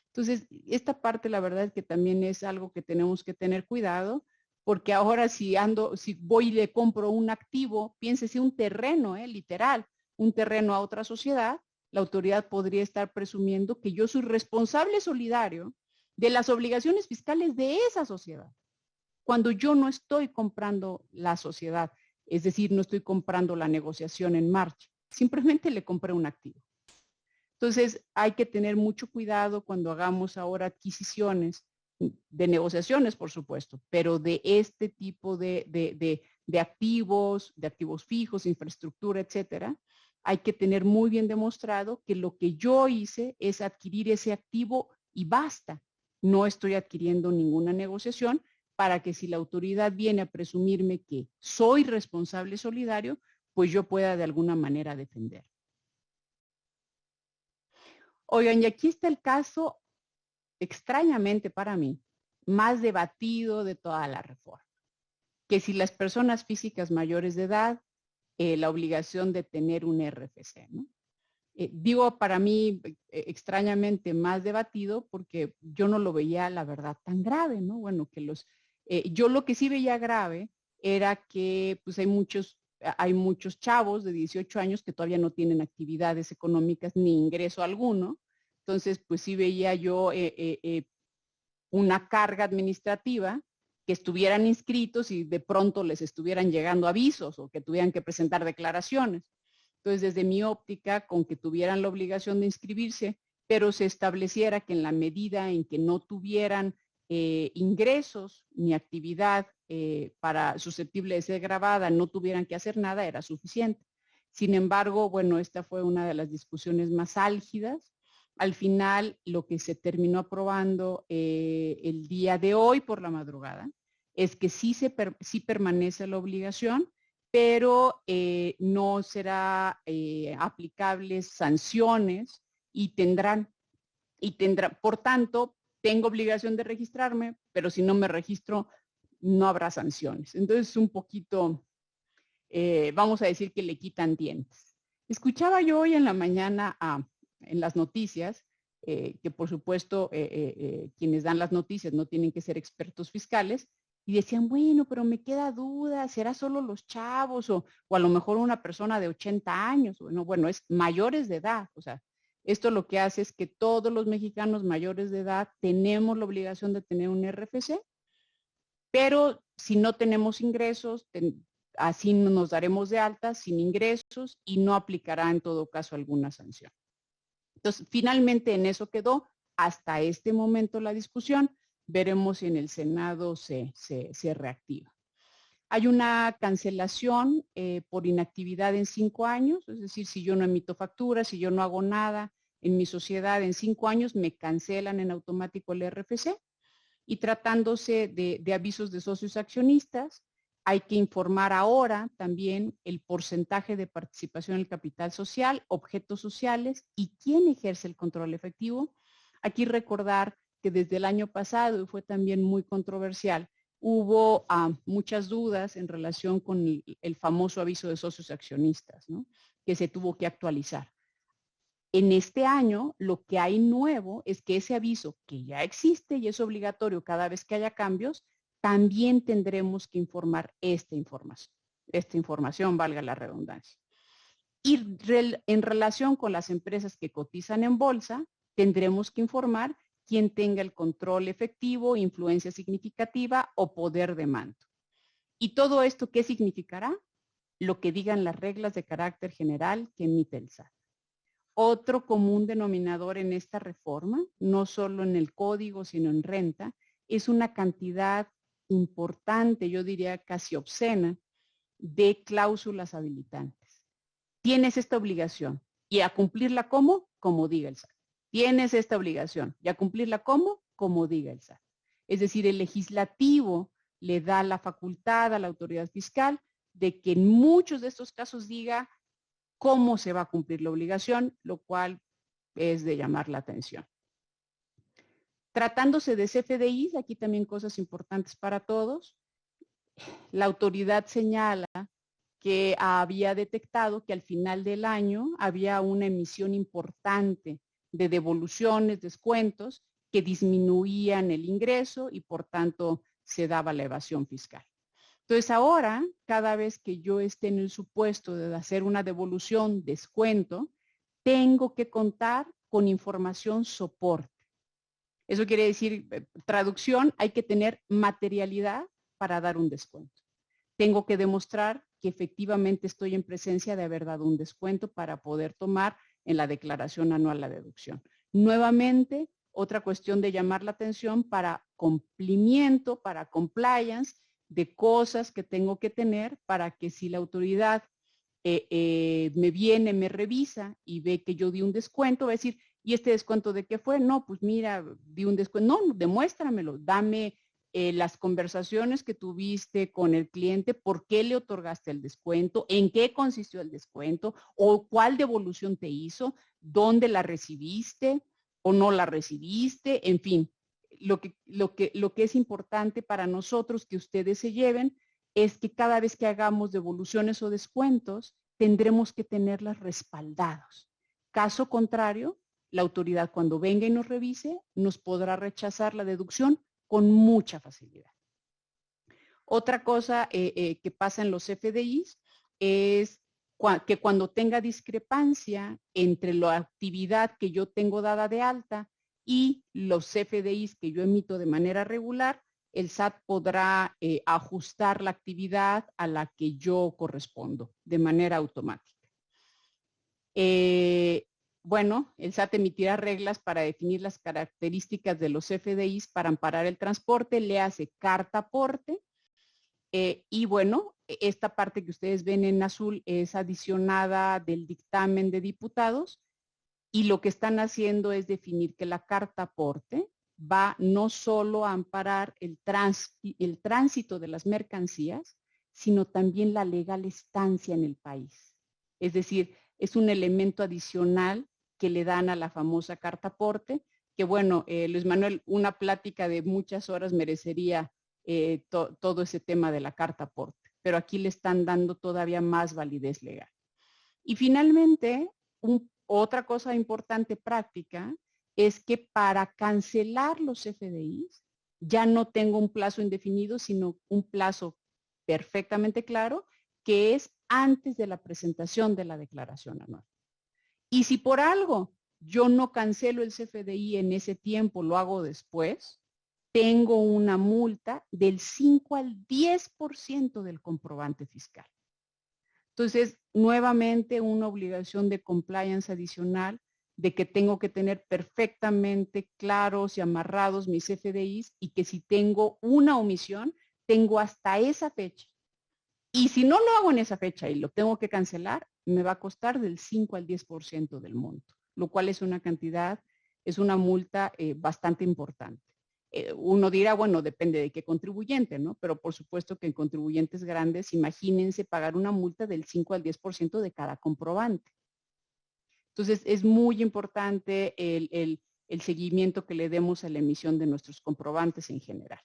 Entonces, esta parte la verdad es que también es algo que tenemos que tener cuidado, porque ahora si voy y le compro un activo, piénsese un terreno, literal, un terreno a otra sociedad, la autoridad podría estar presumiendo que yo soy responsable solidario de las obligaciones fiscales de esa sociedad, cuando yo no estoy comprando la sociedad, es decir, no estoy comprando la negociación en marcha, simplemente le compré un activo. Entonces, hay que tener mucho cuidado cuando hagamos ahora adquisiciones de negociaciones, por supuesto, pero de este tipo de activos fijos, infraestructura, etcétera. Hay que tener muy bien demostrado que lo que yo hice es adquirir ese activo y basta. No estoy adquiriendo ninguna negociación para que si la autoridad viene a presumirme que soy responsable solidario, pues yo pueda de alguna manera defender. Oigan, y aquí está el caso, extrañamente para mí, más debatido de toda la reforma. Que si las personas físicas mayores de edad la obligación de tener un RFC, ¿no? Digo, para mí, extrañamente más debatido, porque yo no lo veía, la verdad, tan grave, ¿no? Bueno, que yo lo que sí veía grave era que pues hay muchos chavos de 18 años que todavía no tienen actividades económicas ni ingreso alguno. Entonces, pues sí veía yo una carga administrativa, que estuvieran inscritos y de pronto les estuvieran llegando avisos o que tuvieran que presentar declaraciones. Entonces, desde mi óptica, con que tuvieran la obligación de inscribirse, pero se estableciera que en la medida en que no tuvieran ingresos ni actividad para susceptible de ser grabada, no tuvieran que hacer nada, era suficiente. Sin embargo, bueno, esta fue una de las discusiones más álgidas. Al final, lo que se terminó aprobando el día de hoy por la madrugada es que sí permanece la obligación, pero no será aplicables sanciones y tendrán, por tanto, tengo obligación de registrarme, pero si no me registro, no habrá sanciones. Entonces, un poquito, vamos a decir que le quitan dientes. Escuchaba yo hoy en la mañana en las noticias, que por supuesto quienes dan las noticias no tienen que ser expertos fiscales, y decían, bueno, pero me queda duda, ¿será solo los chavos o a lo mejor una persona de 80 años? Bueno, es mayores de edad. O sea, esto lo que hace es que todos los mexicanos mayores de edad tenemos la obligación de tener un RFC, pero si no tenemos ingresos, así nos daremos de alta sin ingresos y no aplicará en todo caso alguna sanción. Entonces, finalmente en eso quedó hasta este momento la discusión. Veremos si en el Senado se reactiva. Hay una cancelación por inactividad en 5 años, es decir, si yo no emito facturas, si yo no hago nada en mi sociedad en 5 años, me cancelan en automático el RFC. Y tratándose de avisos de socios accionistas, hay que informar ahora también el porcentaje de participación en el capital social, objetos sociales y quién ejerce el control efectivo. Aquí recordar que desde el año pasado, y fue también muy controversial, hubo muchas dudas en relación con el famoso aviso de socios accionistas, ¿no? Que se tuvo que actualizar. En este año, lo que hay nuevo es que ese aviso, que ya existe y es obligatorio cada vez que haya cambios, también tendremos que informar esta información, valga la redundancia. Y en relación con las empresas que cotizan en bolsa, tendremos que informar quién tenga el control efectivo, influencia significativa o poder de mando. ¿Y todo esto qué significará? Lo que digan las reglas de carácter general que emite el SAT. Otro común denominador en esta reforma, no solo en el código, sino en renta, es una cantidad importante, yo diría casi obscena, de cláusulas habilitantes. Tienes esta obligación y a cumplirla como diga el SAT. Tienes esta obligación y a cumplirla como diga el SAT. Es decir, el legislativo le da la facultad a la autoridad fiscal de que en muchos de estos casos diga cómo se va a cumplir la obligación, lo cual es de llamar la atención. Tratándose de CFDIs, aquí también cosas importantes para todos. La autoridad señala que había detectado que al final del año había una emisión importante de devoluciones, descuentos, que disminuían el ingreso y por tanto se daba la evasión fiscal. Entonces ahora, cada vez que yo esté en el supuesto de hacer una devolución, descuento, tengo que contar con información soporte. Eso quiere decir, traducción, hay que tener materialidad para dar un descuento. Tengo que demostrar que efectivamente estoy en presencia de haber dado un descuento para poder tomar en la declaración anual la deducción. Nuevamente, otra cuestión de llamar la atención para cumplimiento, para compliance, de cosas que tengo que tener para que si la autoridad me viene, me revisa y ve que yo di un descuento, va a decir, ¿y este descuento de qué fue? No, pues mira, di un descuento. No, demuéstramelo, dame las conversaciones que tuviste con el cliente, por qué le otorgaste el descuento, en qué consistió el descuento, o cuál devolución te hizo, dónde la recibiste o no la recibiste, en fin. Lo que es importante para nosotros que ustedes se lleven es que cada vez que hagamos devoluciones o descuentos, tendremos que tenerlas respaldados. Caso contrario, la autoridad cuando venga y nos revise, nos podrá rechazar la deducción con mucha facilidad. Otra cosa que pasa en los FDIs es que cuando tenga discrepancia entre la actividad que yo tengo dada de alta y los FDIs que yo emito de manera regular, el SAT podrá ajustar la actividad a la que yo correspondo de manera automática. Bueno, el SAT emitirá reglas para definir las características de los FDIs para amparar el transporte, le hace carta aporte. Y bueno, esta parte que ustedes ven en azul es adicionada del dictamen de diputados y lo que están haciendo es definir que la carta aporte va no solo a amparar el tránsito de las mercancías, sino también la legal estancia en el país. Es decir, es un elemento adicional que le dan a la famosa carta aporte, que bueno, Luis Manuel, una plática de muchas horas merecería todo ese tema de la carta aporte, pero aquí le están dando todavía más validez legal. Y finalmente, otra cosa importante práctica es que para cancelar los FDIs ya no tengo un plazo indefinido, sino un plazo perfectamente claro, que es antes de la presentación de la declaración anual. Y si por algo yo no cancelo el CFDI en ese tiempo, lo hago después, tengo una multa del 5 al 10% del comprobante fiscal. Entonces, nuevamente una obligación de compliance adicional de que tengo que tener perfectamente claros y amarrados mis FDIs y que si tengo una omisión, tengo hasta esa fecha. Y si no lo hago en esa fecha y lo tengo que cancelar, me va a costar del 5 al 10% del monto, lo cual es una cantidad, es una multa bastante importante. Uno dirá, bueno, depende de qué contribuyente, ¿no? Pero por supuesto que en contribuyentes grandes, imagínense pagar una multa del 5 al 10% de cada comprobante. Entonces, es muy importante el seguimiento que le demos a la emisión de nuestros comprobantes en general.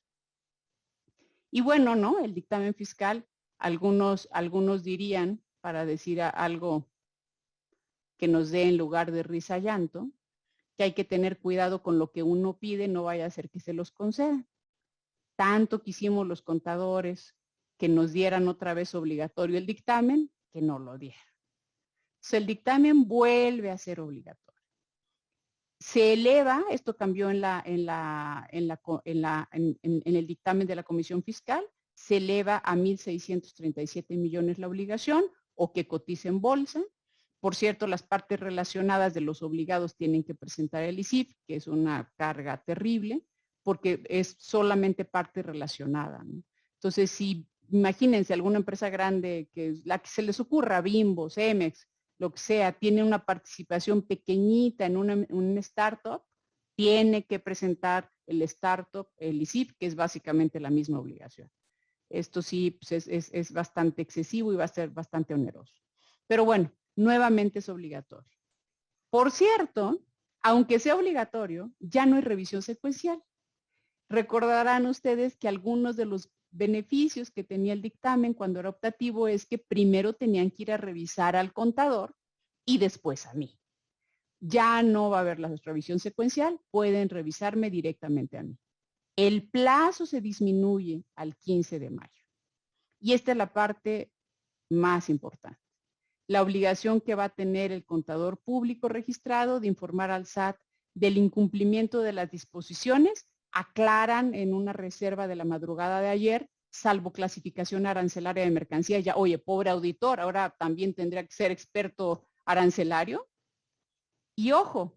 Y bueno, ¿no? El dictamen fiscal, algunos dirían, para decir algo que nos dé en lugar de risa llanto, que hay que tener cuidado con lo que uno pide, no vaya a ser que se los conceda. Tanto quisimos los contadores que nos dieran otra vez obligatorio el dictamen, que no lo dieron. Entonces, el dictamen vuelve a ser obligatorio. Se eleva, esto cambió en el dictamen de la Comisión Fiscal, se eleva a 1.637 millones la obligación o que cotice en bolsa. Por cierto, las partes relacionadas de los obligados tienen que presentar el ISIF, que es una carga terrible, porque es solamente parte relacionada, ¿no? Entonces, si imagínense alguna empresa grande, que la que se les ocurra, Bimbo, Cemex, lo que sea, tiene una participación pequeñita en una startup, tiene que presentar el startup, el ISIF, que es básicamente la misma obligación. Esto sí pues es bastante excesivo y va a ser bastante oneroso. Pero bueno, nuevamente es obligatorio. Por cierto, aunque sea obligatorio, ya no hay revisión secuencial. Recordarán ustedes que algunos de los beneficios que tenía el dictamen cuando era optativo es que primero tenían que ir a revisar al contador y después a mí. Ya no va a haber la revisión secuencial, pueden revisarme directamente a mí. El plazo se disminuye al 15 de mayo. Y esta es la parte más importante. La obligación que va a tener el contador público registrado de informar al SAT del incumplimiento de las disposiciones, aclaran en una reserva de la madrugada de ayer, salvo clasificación arancelaria de mercancía. Ya, oye, pobre auditor, ahora también tendría que ser experto arancelario. Y ojo,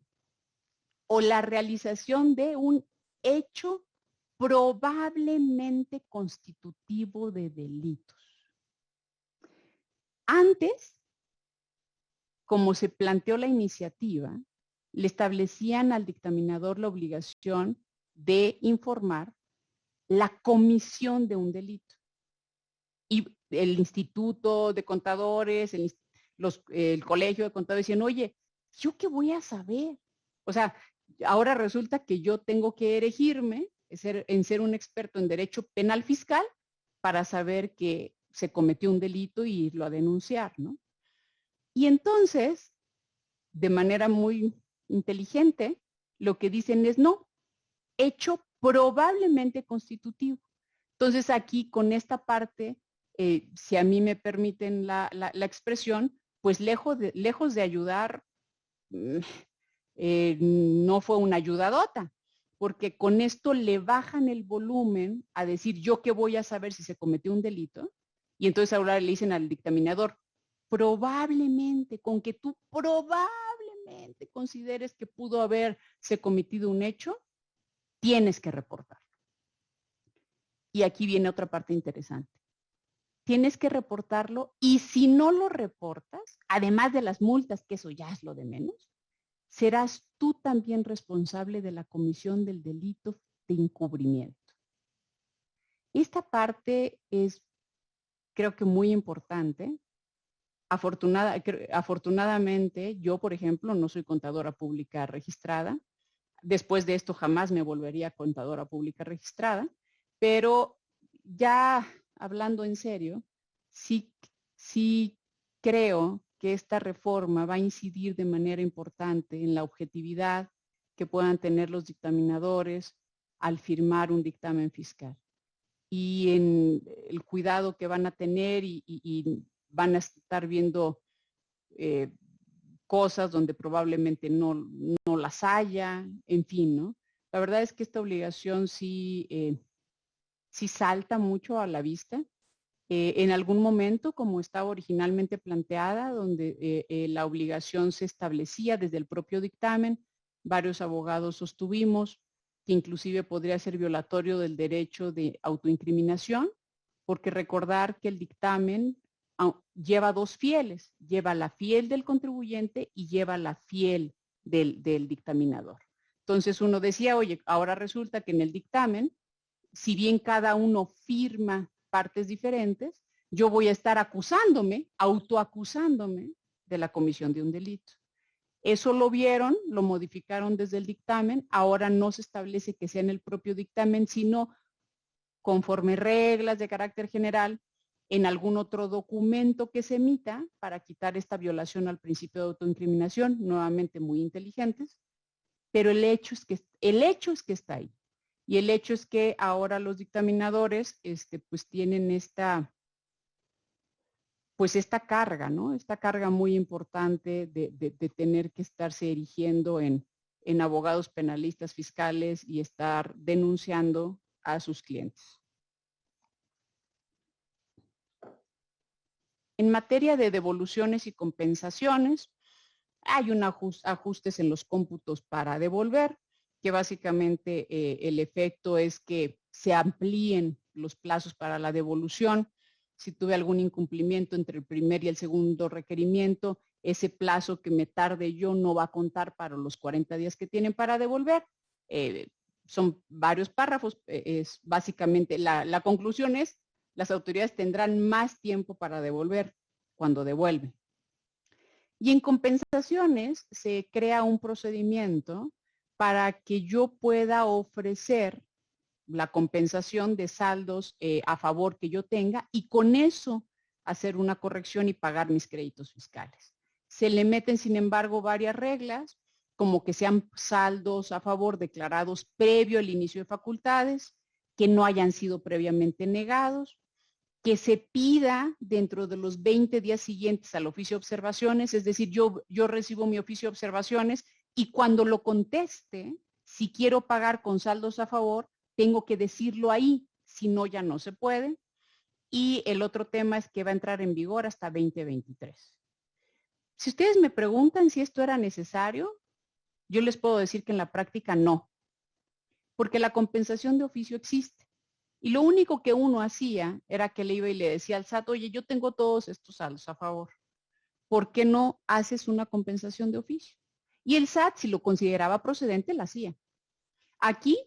o la realización de un hecho probablemente constitutivo de delitos. Antes, como se planteó la iniciativa, le establecían al dictaminador la obligación de informar la comisión de un delito. Y el Instituto de Contadores, el Colegio de Contadores decían, oye, ¿yo qué voy a saber? O sea, ahora resulta que yo tengo que erigirme en ser un experto en derecho penal fiscal para saber que se cometió un delito y irlo a denunciar, ¿no? Y entonces, de manera muy inteligente, lo que dicen es no, hecho probablemente constitutivo. Entonces aquí con esta parte, si a mí me permiten la expresión, pues lejos de ayudar, no fue una ayudadota, porque con esto le bajan el volumen a decir yo qué voy a saber si se cometió un delito, y entonces ahora le dicen al dictaminador, probablemente, con que tú probablemente consideres que pudo haberse cometido un hecho, tienes que reportarlo. Y aquí viene otra parte interesante. Tienes que reportarlo y si no lo reportas, además de las multas, que eso ya es lo de menos, serás tú también responsable de la comisión del delito de encubrimiento. Esta parte es, creo que muy importante. Afortunadamente, yo, por ejemplo, no soy contadora pública registrada. Después de esto jamás me volvería contadora pública registrada, pero ya hablando en serio, sí creo que esta reforma va a incidir de manera importante en la objetividad que puedan tener los dictaminadores al firmar un dictamen fiscal y en el cuidado que van a tener y van a estar viendo cosas donde probablemente no las haya, en fin, ¿no? La verdad es que esta obligación sí salta mucho a la vista. En algún momento, como estaba originalmente planteada, donde la obligación se establecía desde el propio dictamen, varios abogados sostuvimos que inclusive podría ser violatorio del derecho de autoincriminación, porque recordar que el dictamen lleva dos fieles, lleva la fiel del contribuyente y lleva la fiel del dictaminador. Entonces uno decía, oye, ahora resulta que en el dictamen, si bien cada uno firma partes diferentes, yo voy a estar autoacusándome de la comisión de un delito. Eso lo vieron, lo modificaron desde el dictamen, ahora no se establece que sea en el propio dictamen, sino conforme reglas de carácter general en algún otro documento que se emita para quitar esta violación al principio de autoincriminación, nuevamente muy inteligentes, pero el hecho es que está ahí. Y el hecho es que ahora los dictaminadores pues tienen esta carga, ¿no? Esta carga muy importante de tener que estarse erigiendo en abogados penalistas fiscales y estar denunciando a sus clientes. En materia de devoluciones y compensaciones, hay ajustes en los cómputos para devolver, que básicamente el efecto es que se amplíen los plazos para la devolución. Si tuve algún incumplimiento entre el primer y el segundo requerimiento, ese plazo que me tarde yo no va a contar para los 40 días que tienen para devolver. Son varios párrafos. Es básicamente la conclusión es, las autoridades tendrán más tiempo para devolver cuando devuelven. Y en compensaciones se crea un procedimiento para que yo pueda ofrecer la compensación de saldos a favor que yo tenga y con eso hacer una corrección y pagar mis créditos fiscales. Se le meten, sin embargo, varias reglas, como que sean saldos a favor declarados previo al inicio de facultades, que no hayan sido previamente negados, que se pida dentro de los 20 días siguientes al oficio de observaciones, es decir, yo recibo mi oficio de observaciones y cuando lo conteste, si quiero pagar con saldos a favor, tengo que decirlo ahí, si no ya no se puede. Y el otro tema es que va a entrar en vigor hasta 2023. Si ustedes me preguntan si esto era necesario, yo les puedo decir que en la práctica no, porque la compensación de oficio existe. Y lo único que uno hacía era que le iba y le decía al SAT, oye, yo tengo todos estos saldos a favor. ¿Por qué no haces una compensación de oficio? Y el SAT, si lo consideraba procedente, la hacía. Aquí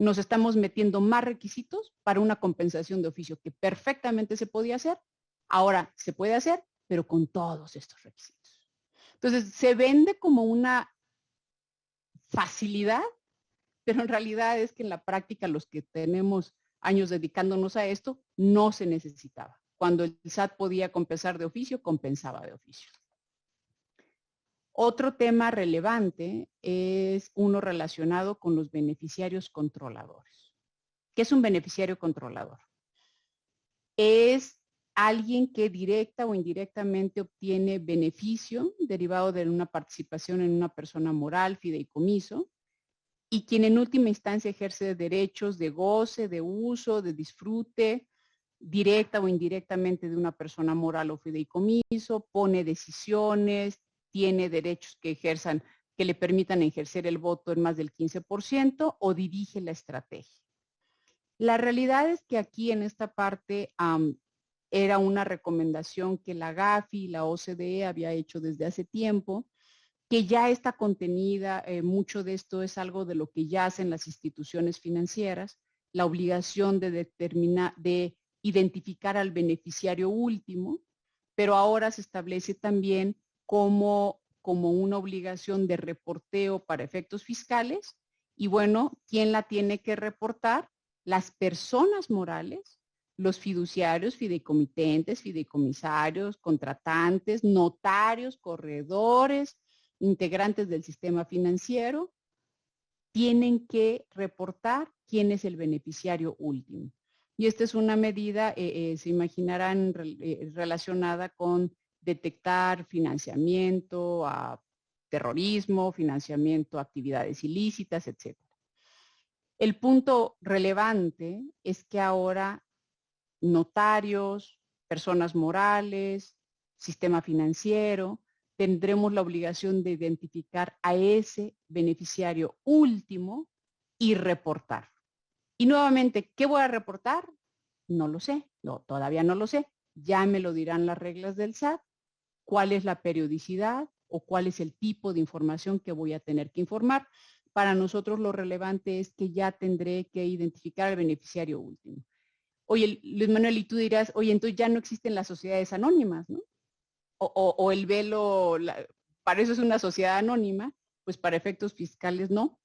nos estamos metiendo más requisitos para una compensación de oficio que perfectamente se podía hacer. Ahora se puede hacer, pero con todos estos requisitos. Entonces, se vende como una facilidad, pero en realidad es que en la práctica los que tenemos años dedicándonos a esto, no se necesitaba. Cuando el SAT podía compensar de oficio, compensaba de oficio. Otro tema relevante es uno relacionado con los beneficiarios controladores. ¿Qué es un beneficiario controlador? Es alguien que directa o indirectamente obtiene beneficio derivado de una participación en una persona moral, fideicomiso, y quien en última instancia ejerce derechos de goce, de uso, de disfrute, directa o indirectamente de una persona moral o fideicomiso, pone decisiones, tiene derechos que le permitan ejercer el voto en más del 15% o dirige la estrategia. La realidad es que aquí en esta parte era una recomendación que la GAFI y la OCDE había hecho desde hace tiempo, que ya está contenida, mucho de esto es algo de lo que ya hacen las instituciones financieras, la obligación de identificar al beneficiario último, pero ahora se establece también como una obligación de reporteo para efectos fiscales. Y bueno, ¿quién la tiene que reportar? Las personas morales, los fiduciarios, fideicomitentes, fideicomisarios, contratantes, notarios, corredores, integrantes del sistema financiero, tienen que reportar quién es el beneficiario último. Y esta es una medida, se imaginarán, relacionada con detectar financiamiento a terrorismo, financiamiento a actividades ilícitas, etc. El punto relevante es que ahora notarios, personas morales, sistema financiero, tendremos la obligación de identificar a ese beneficiario último y reportar. Y nuevamente, ¿qué voy a reportar? No lo sé, todavía no lo sé. Ya me lo dirán las reglas del SAT, cuál es la periodicidad o cuál es el tipo de información que voy a tener que informar. Para nosotros lo relevante es que ya tendré que identificar al beneficiario último. Oye, Luis Manuel, y tú dirás, oye, entonces ya no existen las sociedades anónimas, ¿no? O el velo, para eso es una sociedad anónima, pues para efectos fiscales no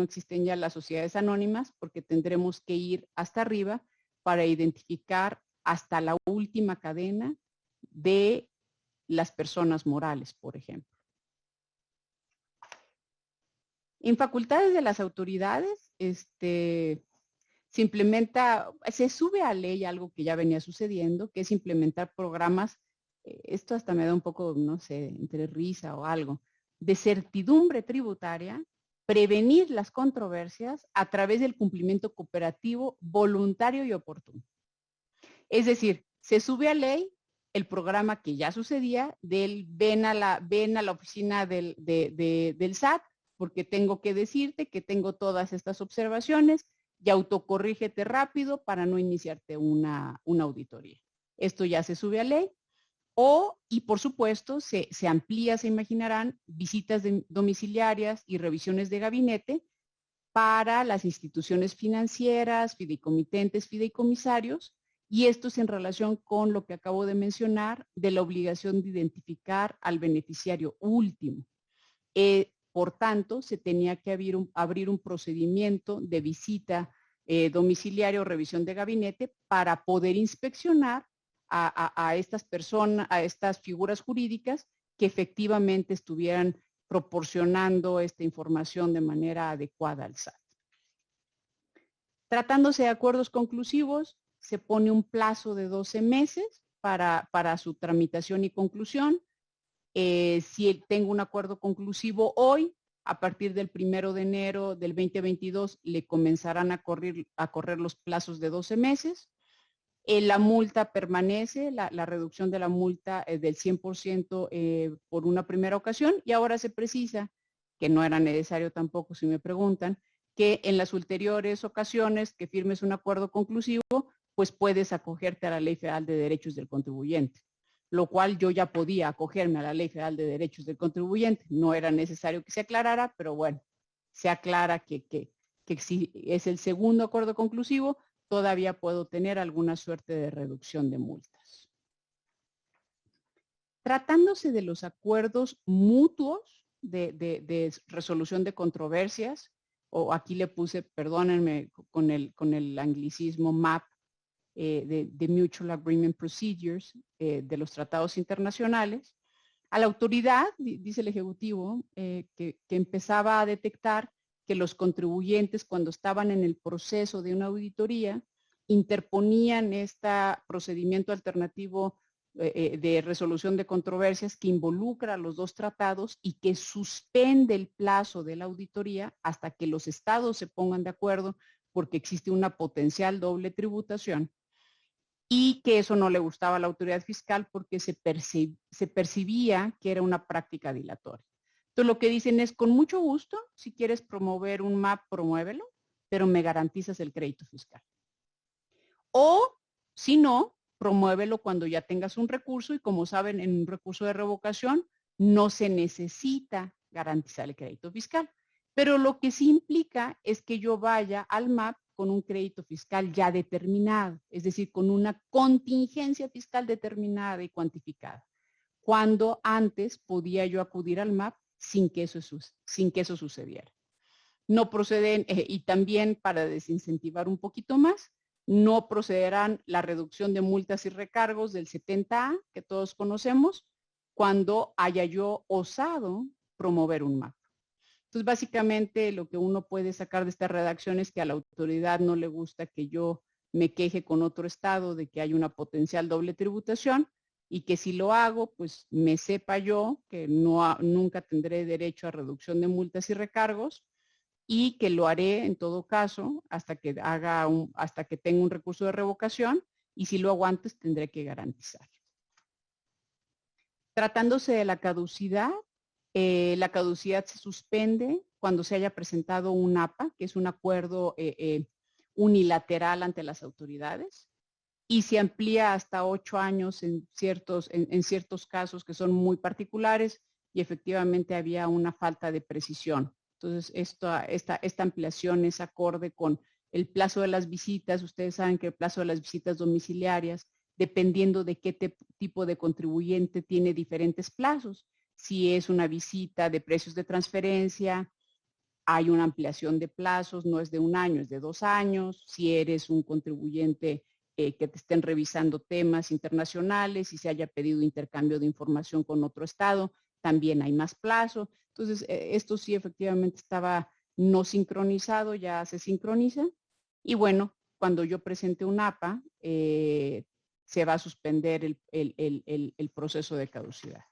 existen ya las sociedades anónimas porque tendremos que ir hasta arriba para identificar hasta la última cadena de las personas morales, por ejemplo. En facultades de las autoridades, se sube a ley algo que ya venía sucediendo, que es implementar programas, esto hasta me da un poco, no sé, entre risa o algo, de certidumbre tributaria, prevenir las controversias a través del cumplimiento cooperativo voluntario y oportuno. Es decir, se sube a ley el programa que ya sucedía del ven a la oficina del SAT porque tengo que decirte que tengo todas estas observaciones y autocorrígete rápido para no iniciarte una auditoría. Esto ya se sube a ley. Y por supuesto, se amplía, se imaginarán, visitas domiciliarias y revisiones de gabinete para las instituciones financieras, fideicomitentes, fideicomisarios, y esto es en relación con lo que acabo de mencionar de la obligación de identificar al beneficiario último. Por tanto, se tenía que abrir un procedimiento de visita domiciliaria o revisión de gabinete para poder inspeccionar a estas personas, a estas figuras jurídicas que efectivamente estuvieran proporcionando esta información de manera adecuada al SAT. Tratándose de acuerdos conclusivos, se pone un plazo de 12 meses para su tramitación y conclusión. Si tengo un acuerdo conclusivo hoy, a partir del 1 de enero del 2022 le comenzarán a correr los plazos de 12 meses. La multa permanece, la reducción de la multa es del 100% por una primera ocasión y ahora se precisa, que no era necesario tampoco si me preguntan, que en las ulteriores ocasiones que firmes un acuerdo conclusivo, pues puedes acogerte a la Ley Federal de Derechos del Contribuyente, lo cual yo ya podía acogerme a la Ley Federal de Derechos del Contribuyente. No era necesario que se aclarara, pero bueno, se aclara que si es el segundo acuerdo conclusivo, todavía puedo tener alguna suerte de reducción de multas. Tratándose de los acuerdos mutuos de resolución de controversias, o aquí le puse, perdónenme, con el anglicismo MAP, de Mutual Agreement Procedures, de los tratados internacionales, a la autoridad, dice el Ejecutivo, que empezaba a detectar que los contribuyentes, cuando estaban en el proceso de una auditoría, interponían este procedimiento alternativo de resolución de controversias que involucra a los dos tratados y que suspende el plazo de la auditoría hasta que los estados se pongan de acuerdo, porque existe una potencial doble tributación, y que eso no le gustaba a la autoridad fiscal porque se percibía que era una práctica dilatoria. Entonces lo que dicen es, con mucho gusto, si quieres promover un MAP, promuévelo, pero me garantizas el crédito fiscal. O, si no, promuévelo cuando ya tengas un recurso, y como saben, en un recurso de revocación no se necesita garantizar el crédito fiscal. Pero lo que sí implica es que yo vaya al MAP con un crédito fiscal ya determinado, es decir, con una contingencia fiscal determinada y cuantificada, cuando antes podía yo acudir al MAP sin que eso sucediera. No proceden, y también para desincentivar un poquito más, no procederán la reducción de multas y recargos del 70A, que todos conocemos, cuando haya yo osado promover un MAP. Entonces, básicamente, lo que uno puede sacar de esta redacción es que a la autoridad no le gusta que yo me queje con otro estado de que hay una potencial doble tributación, y que si lo hago, pues me sepa yo que nunca tendré derecho a reducción de multas y recargos, y que lo haré en todo caso hasta que tenga un recurso de revocación, y si lo hago antes tendré que garantizar. Tratándose de la caducidad se suspende cuando se haya presentado un APA, que es un acuerdo unilateral ante las autoridades, y se amplía hasta 8 años en ciertos casos que son muy particulares y efectivamente había una falta de precisión. Entonces, esta ampliación es acorde con el plazo de las visitas. Ustedes saben que el plazo de las visitas domiciliarias, dependiendo de qué tipo de contribuyente, tiene diferentes plazos. Si es una visita de precios de transferencia, hay una ampliación de plazos, no es de 1 año, es de 2 años. Si eres un contribuyente que te estén revisando temas internacionales y se haya pedido intercambio de información con otro estado, también hay más plazo. Entonces, esto sí efectivamente estaba no sincronizado, ya se sincroniza. Y bueno, cuando yo presente un APA, se va a suspender el proceso de caducidad.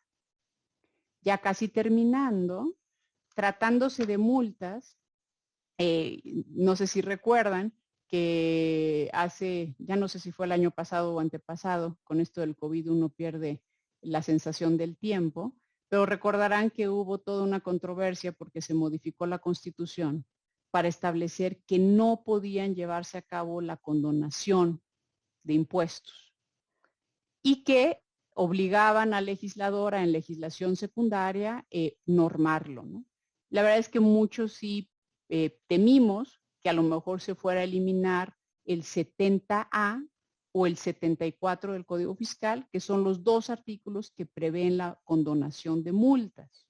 Ya casi terminando, tratándose de multas, no sé si recuerdan que ya no sé si fue el año pasado o antepasado, con esto del COVID uno pierde la sensación del tiempo, pero recordarán que hubo toda una controversia porque se modificó la Constitución para establecer que no podían llevarse a cabo la condonación de impuestos, y que obligaban al legislador en legislación secundaria normarlo, ¿no? La verdad es que muchos sí temimos que a lo mejor se fuera a eliminar el 70A o el 74 del Código Fiscal, que son los 2 artículos que prevén la condonación de multas.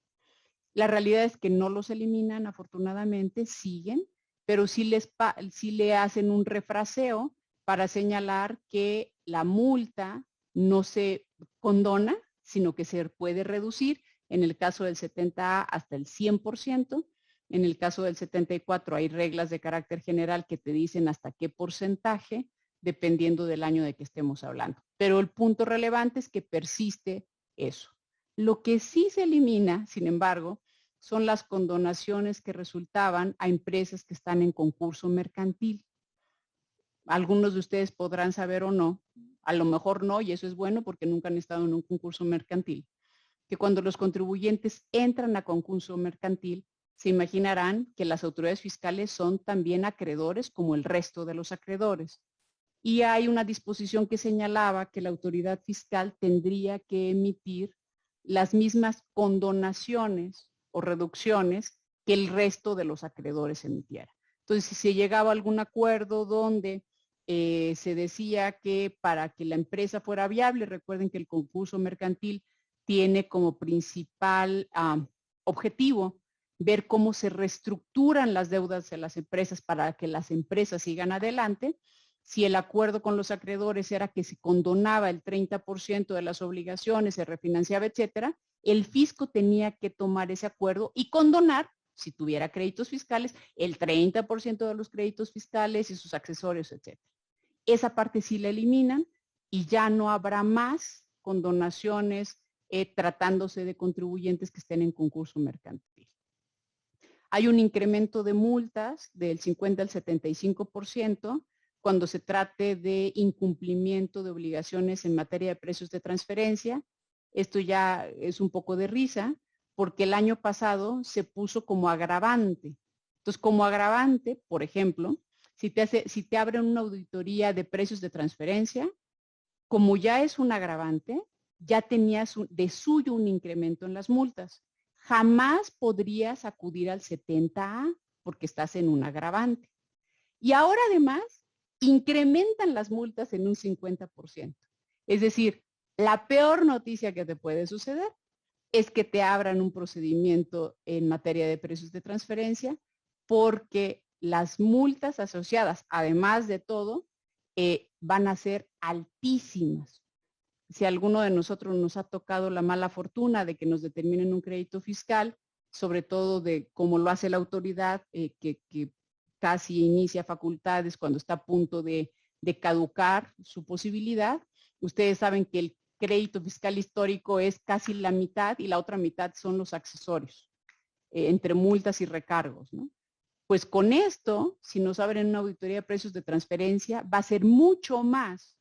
La realidad es que no los eliminan, afortunadamente, siguen, pero sí le hacen un refraseo para señalar que la multa no se condona, sino que se puede reducir. En el caso del 70A hasta el 100%. En el caso del 74 hay reglas de carácter general que te dicen hasta qué porcentaje, dependiendo del año de que estemos hablando. Pero el punto relevante es que persiste eso. Lo que sí se elimina, sin embargo, son las condonaciones que resultaban a empresas que están en concurso mercantil. Algunos de ustedes podrán saber o no, a lo mejor no, y eso es bueno porque nunca han estado en un concurso mercantil, que cuando los contribuyentes entran a concurso mercantil, se imaginarán que las autoridades fiscales son también acreedores como el resto de los acreedores. Y hay una disposición que señalaba que la autoridad fiscal tendría que emitir las mismas condonaciones o reducciones que el resto de los acreedores emitiera. Entonces, si se llegaba a algún acuerdo donde se decía que para que la empresa fuera viable, recuerden que el concurso mercantil tiene como principal objetivo ver cómo se reestructuran las deudas de las empresas para que las empresas sigan adelante. Si el acuerdo con los acreedores era que se condonaba el 30% de las obligaciones, se refinanciaba, etcétera, el fisco tenía que tomar ese acuerdo y condonar, si tuviera créditos fiscales, el 30% de los créditos fiscales y sus accesorios, etcétera. Esa parte sí la eliminan y ya no habrá más condonaciones tratándose de contribuyentes que estén en concurso mercantil. Hay un incremento de multas del 50 al 75% cuando se trate de incumplimiento de obligaciones en materia de precios de transferencia. Esto ya es un poco de risa, porque el año pasado se puso como agravante. Entonces, como agravante, por ejemplo, si te abren una auditoría de precios de transferencia, como ya es un agravante, ya tenías de suyo un incremento en las multas. Jamás podrías acudir al 70A porque estás en un agravante. Y ahora además incrementan las multas en un 50%. Es decir, la peor noticia que te puede suceder es que te abran un procedimiento en materia de precios de transferencia porque las multas asociadas, además de todo, van a ser altísimas. Si a alguno de nosotros nos ha tocado la mala fortuna de que nos determinen un crédito fiscal, sobre todo de cómo lo hace la autoridad, que casi inicia facultades cuando está a punto de caducar su posibilidad, ustedes saben que el crédito fiscal histórico es casi la mitad y la otra mitad son los accesorios, entre multas y recargos, ¿no? Pues con esto, si nos abren una auditoría de precios de transferencia, va a ser mucho más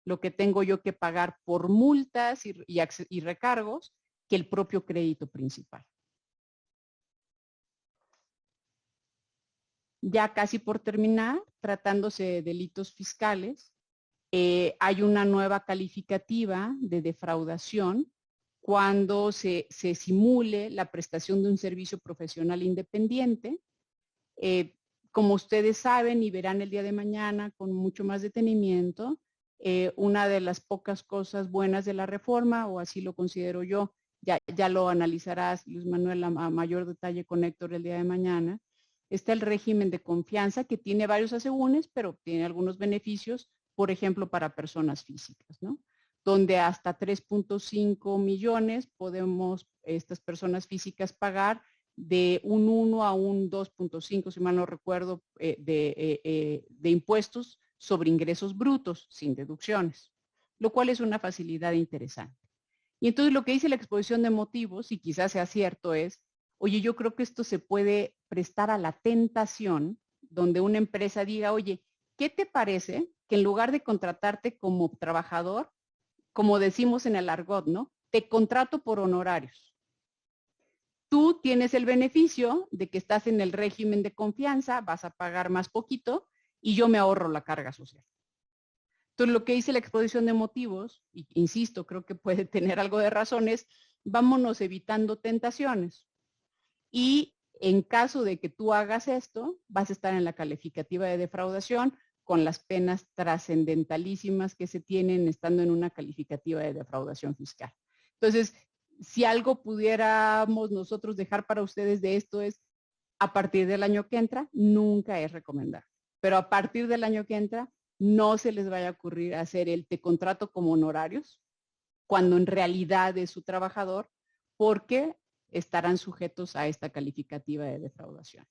lo que tengo yo que pagar por multas y recargos que el propio crédito principal. Ya casi por terminar, tratándose de delitos fiscales, hay una nueva calificativa de defraudación cuando se simule la prestación de un servicio profesional independiente. Como ustedes saben y verán el día de mañana con mucho más detenimiento, una de las pocas cosas buenas de la reforma, o así lo considero yo, ya lo analizarás, Luis Manuel, a mayor detalle con Héctor el día de mañana, está el régimen de confianza que tiene varios asegúnes, pero tiene algunos beneficios, por ejemplo, para personas físicas, ¿no? Donde hasta 3.5 millones podemos estas personas físicas pagar de un 1 a un 2.5, si mal no recuerdo, de impuestos sobre ingresos brutos, sin deducciones, lo cual es una facilidad interesante. Y entonces lo que dice la exposición de motivos, y quizás sea cierto, es, oye, yo creo que esto se puede prestar a la tentación donde una empresa diga, oye, ¿qué te parece que en lugar de contratarte como trabajador, como decimos en el argot, ¿no? Te contrato por honorarios. Tú tienes el beneficio de que estás en el régimen de confianza, vas a pagar más poquito y yo me ahorro la carga social. Entonces, lo que dice la exposición de motivos, y insisto, creo que puede tener algo de razones, vámonos evitando tentaciones. Y en caso de que tú hagas esto, vas a estar en la calificativa de defraudación con las penas trascendentalísimas que se tienen estando en una calificativa de defraudación fiscal. Entonces, si algo pudiéramos nosotros dejar para ustedes de esto es, a partir del año que entra, nunca es recomendable. Pero a partir del año que entra, no se les vaya a ocurrir hacer el te contrato como honorarios, cuando en realidad es su trabajador, porque estarán sujetos a esta calificativa de defraudación.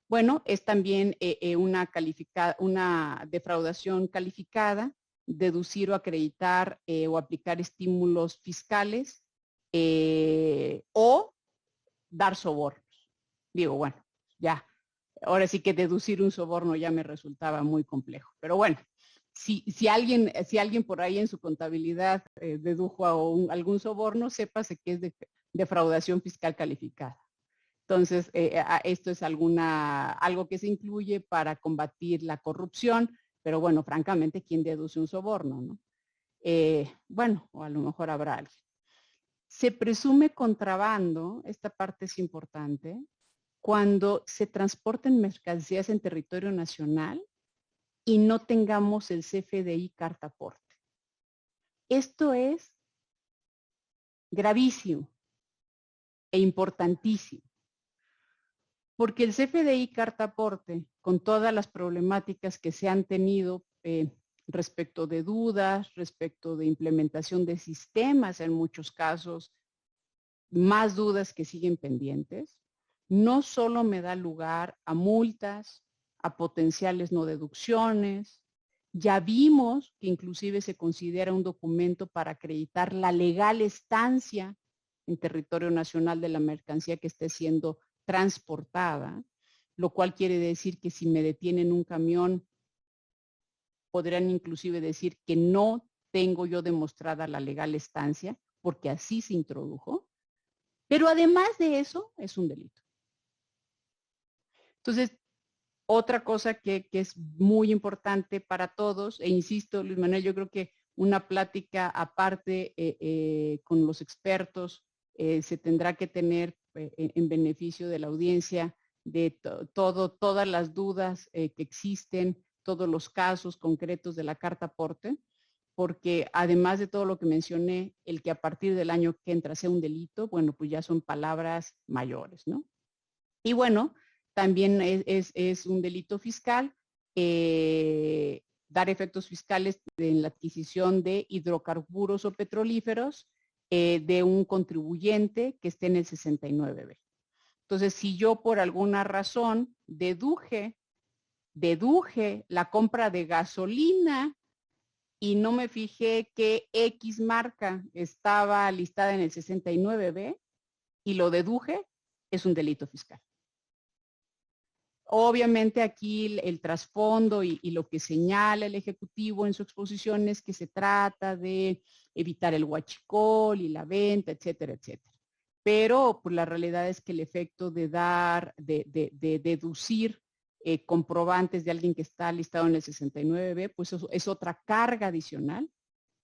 Bueno, es también una defraudación calificada, deducir o acreditar o aplicar estímulos fiscales o dar sobornos. Digo, bueno, ya, ahora sí que deducir un soborno ya me resultaba muy complejo. Pero bueno, si alguien por ahí en su contabilidad dedujo algún soborno, sépase que es defraudación fiscal calificada. Entonces, esto es algo que se incluye para combatir la corrupción, pero bueno, francamente, ¿quién deduce un soborno, no? Bueno, o a lo mejor habrá alguien. Se presume contrabando, esta parte es importante, cuando se transporten mercancías en territorio nacional y no tengamos el CFDI carta aporte. Esto es gravísimo e importantísimo. Porque el CFDI carta aporte, con todas las problemáticas que se han tenido respecto de dudas, respecto de implementación de sistemas en muchos casos, más dudas que siguen pendientes, no solo me da lugar a multas, a potenciales no deducciones. Ya vimos que inclusive se considera un documento para acreditar la legal estancia en territorio nacional de la mercancía que esté siendo transportada, lo cual quiere decir que si me detienen un camión, podrían inclusive decir que no tengo yo demostrada la legal estancia, porque así se introdujo. Pero además de eso, es un delito. Entonces, otra cosa que es muy importante para todos, e insisto, Luis Manuel, yo creo que una plática aparte con los expertos se tendrá que tener en beneficio de la audiencia de todas las dudas que existen, todos los casos concretos de la carta aporte, porque además de todo lo que mencioné, el que a partir del año que entra sea un delito, bueno, pues ya son palabras mayores, ¿no? Y bueno, también es un delito fiscal dar efectos fiscales en la adquisición de hidrocarburos o petrolíferos de un contribuyente que esté en el 69B. Entonces, si yo por alguna razón deduje la compra de gasolina y no me fijé que X marca estaba listada en el 69B y lo deduje, es un delito fiscal. Obviamente aquí el trasfondo y lo que señala el Ejecutivo en su exposición es que se trata de evitar el huachicol y la venta, etcétera, etcétera. Pero pues, la realidad es que el efecto de deducir comprobantes de alguien que está listado en el 69B, pues eso es otra carga adicional,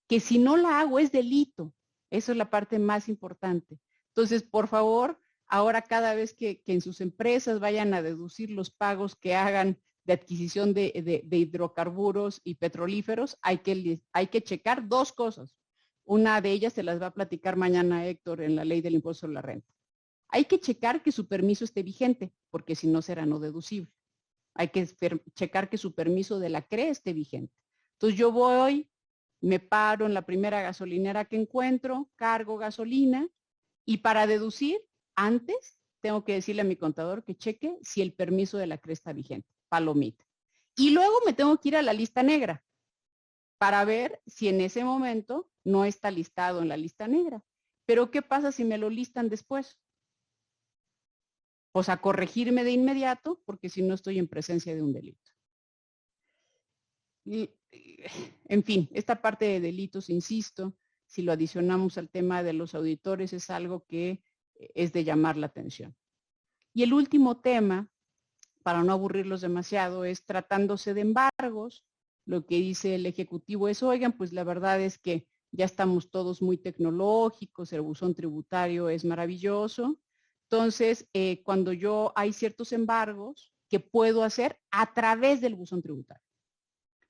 que si no la hago es delito. Eso es la parte más importante. Entonces, por favor, ahora cada vez que en sus empresas vayan a deducir los pagos que hagan de adquisición de hidrocarburos y petrolíferos, hay que checar dos cosas. Una de ellas se las va a platicar mañana Héctor en la ley del impuesto sobre la renta. Hay que checar que su permiso esté vigente, porque si no será no deducible. Hay que checar que su permiso de la CRE esté vigente. Entonces yo voy, me paro en la primera gasolinera que encuentro, cargo gasolina y para deducir, antes tengo que decirle a mi contador que cheque si el permiso de la CRE está vigente, palomita. Y luego me tengo que ir a la lista negra para ver si en ese momento no está listado en la lista negra. Pero ¿qué pasa si me lo listan después? Pues a corregirme de inmediato, porque si no estoy en presencia de un delito. Y, en fin, esta parte de delitos, insisto, si lo adicionamos al tema de los auditores, es algo que es de llamar la atención. Y el último tema, para no aburrirlos demasiado, es tratándose de embargos. Lo que dice el Ejecutivo es, oigan, pues la verdad es que ya estamos todos muy tecnológicos, el buzón tributario es maravilloso. Entonces, cuando hay ciertos embargos que puedo hacer a través del buzón tributario.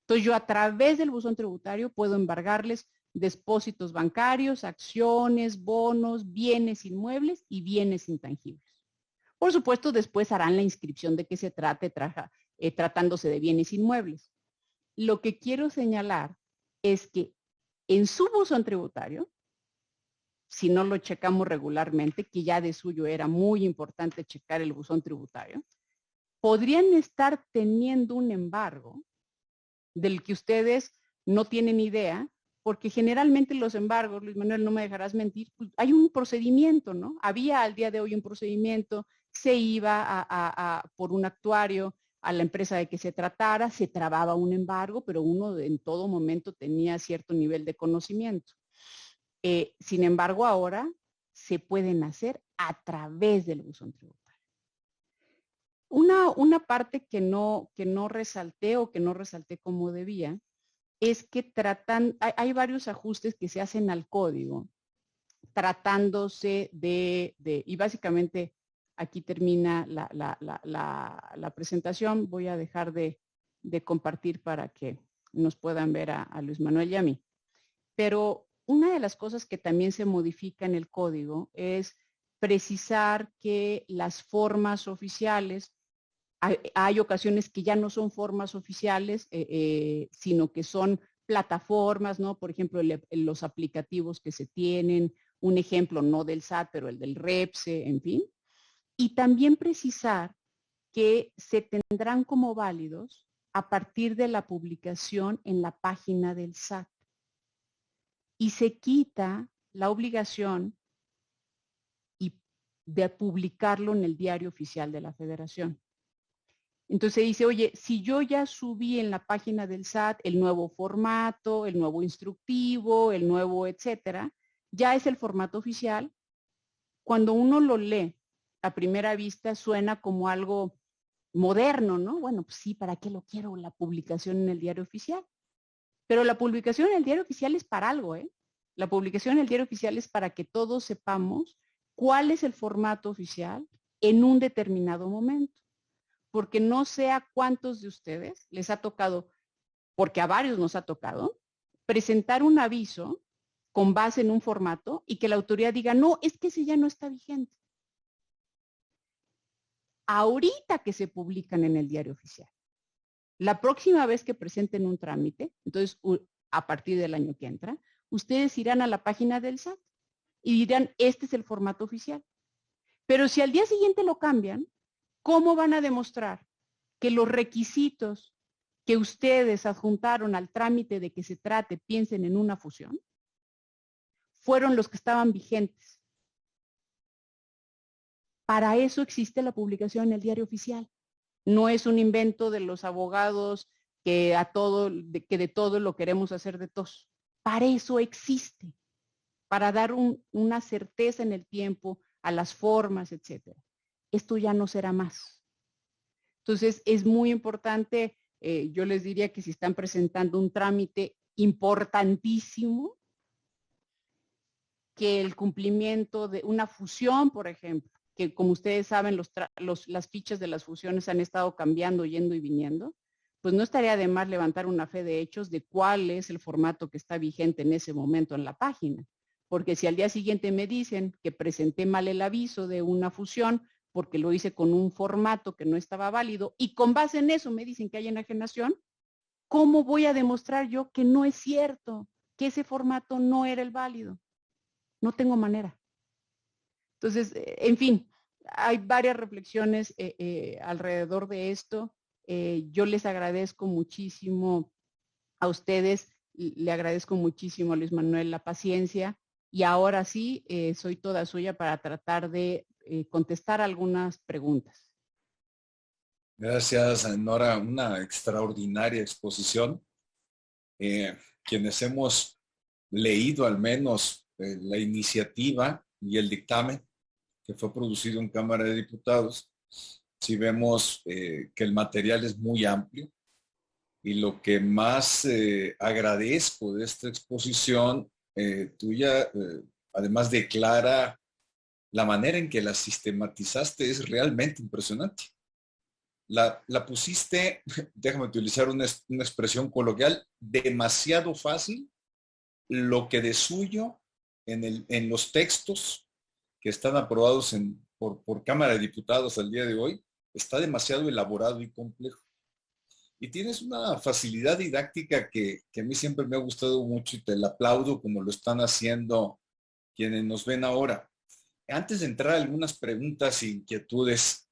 Entonces, yo a través del buzón tributario puedo embargarles depósitos bancarios, acciones, bonos, bienes inmuebles y bienes intangibles. Por supuesto, después harán la inscripción de qué se trate tratándose de bienes inmuebles. Lo que quiero señalar es que en su buzón tributario, si no lo checamos regularmente, que ya de suyo era muy importante checar el buzón tributario, podrían estar teniendo un embargo del que ustedes no tienen idea, porque generalmente los embargos, Luis Manuel, no me dejarás mentir, pues hay un procedimiento, ¿no? Había al día de hoy un procedimiento, se iba por un actuario a la empresa de que se tratara, se trababa un embargo, pero uno en todo momento tenía cierto nivel de conocimiento. Sin embargo, ahora se pueden hacer a través del buzón tributario. Una parte que no resalté o que no resalté como debía es que hay varios ajustes que se hacen al código tratándose y básicamente aquí termina la presentación. Voy a dejar de compartir para que nos puedan ver a Luis Manuel y a mí. Pero una de las cosas que también se modifica en el código es precisar que las formas oficiales, hay ocasiones que ya no son formas oficiales, sino que son plataformas, ¿no? Por ejemplo, los aplicativos que se tienen, un ejemplo no del SAT, pero el del REPSE, en fin. Y también precisar que se tendrán como válidos a partir de la publicación en la página del SAT. Y se quita la obligación de publicarlo en el Diario Oficial de la Federación. Entonces dice, oye, si yo ya subí en la página del SAT el nuevo formato, el nuevo instructivo, el nuevo etcétera, ya es el formato oficial. Cuando uno lo lee a primera vista suena como algo moderno, ¿no? Bueno, pues sí, ¿para qué lo quiero la publicación en el Diario Oficial? Pero la publicación en el Diario Oficial es para algo, ¿eh? La publicación en el Diario Oficial es para que todos sepamos cuál es el formato oficial en un determinado momento. Porque no sé a cuántos de ustedes les ha tocado, porque a varios nos ha tocado, presentar un aviso con base en un formato y que la autoridad diga, no, es que ese ya no está vigente. Ahorita que se publican en el Diario Oficial. La próxima vez que presenten un trámite, entonces a partir del año que entra, ustedes irán a la página del SAT y dirán, este es el formato oficial. Pero si al día siguiente lo cambian, ¿cómo van a demostrar que los requisitos que ustedes adjuntaron al trámite de que se trate, piensen en una fusión, fueron los que estaban vigentes? Para eso existe la publicación en el Diario Oficial. No es un invento de los abogados que de todo lo queremos hacer de todos. Para eso existe, para dar una certeza en el tiempo, a las formas, etcétera. Esto ya no será más. Entonces, es muy importante, yo les diría que si están presentando un trámite importantísimo, que el cumplimiento de una fusión, por ejemplo, que como ustedes saben, las fichas de las fusiones han estado cambiando, yendo y viniendo, pues no estaría de más levantar una fe de hechos de cuál es el formato que está vigente en ese momento en la página. Porque si al día siguiente me dicen que presenté mal el aviso de una fusión porque lo hice con un formato que no estaba válido y con base en eso me dicen que hay enajenación, ¿cómo voy a demostrar yo que no es cierto, que ese formato no era el válido? No tengo manera. Entonces, en fin, hay varias reflexiones alrededor de esto. Yo les agradezco muchísimo a ustedes, le agradezco muchísimo a Luis Manuel la paciencia y ahora sí, soy toda suya para tratar de contestar algunas preguntas. Gracias, Nora. Una extraordinaria exposición. Quienes hemos leído al menos la iniciativa y el dictamen que fue producido en Cámara de Diputados, si vemos que el material es muy amplio y lo que más agradezco de esta exposición tuya, además de clara, la manera en que la sistematizaste es realmente impresionante. La pusiste, déjame utilizar una expresión coloquial, demasiado fácil, lo que de suyo en los textos que están aprobados por Cámara de Diputados al día de hoy, está demasiado elaborado y complejo. Y tienes una facilidad didáctica que a mí siempre me ha gustado mucho y te la aplaudo como lo están haciendo quienes nos ven ahora. Antes de entrar a algunas preguntas e inquietudes,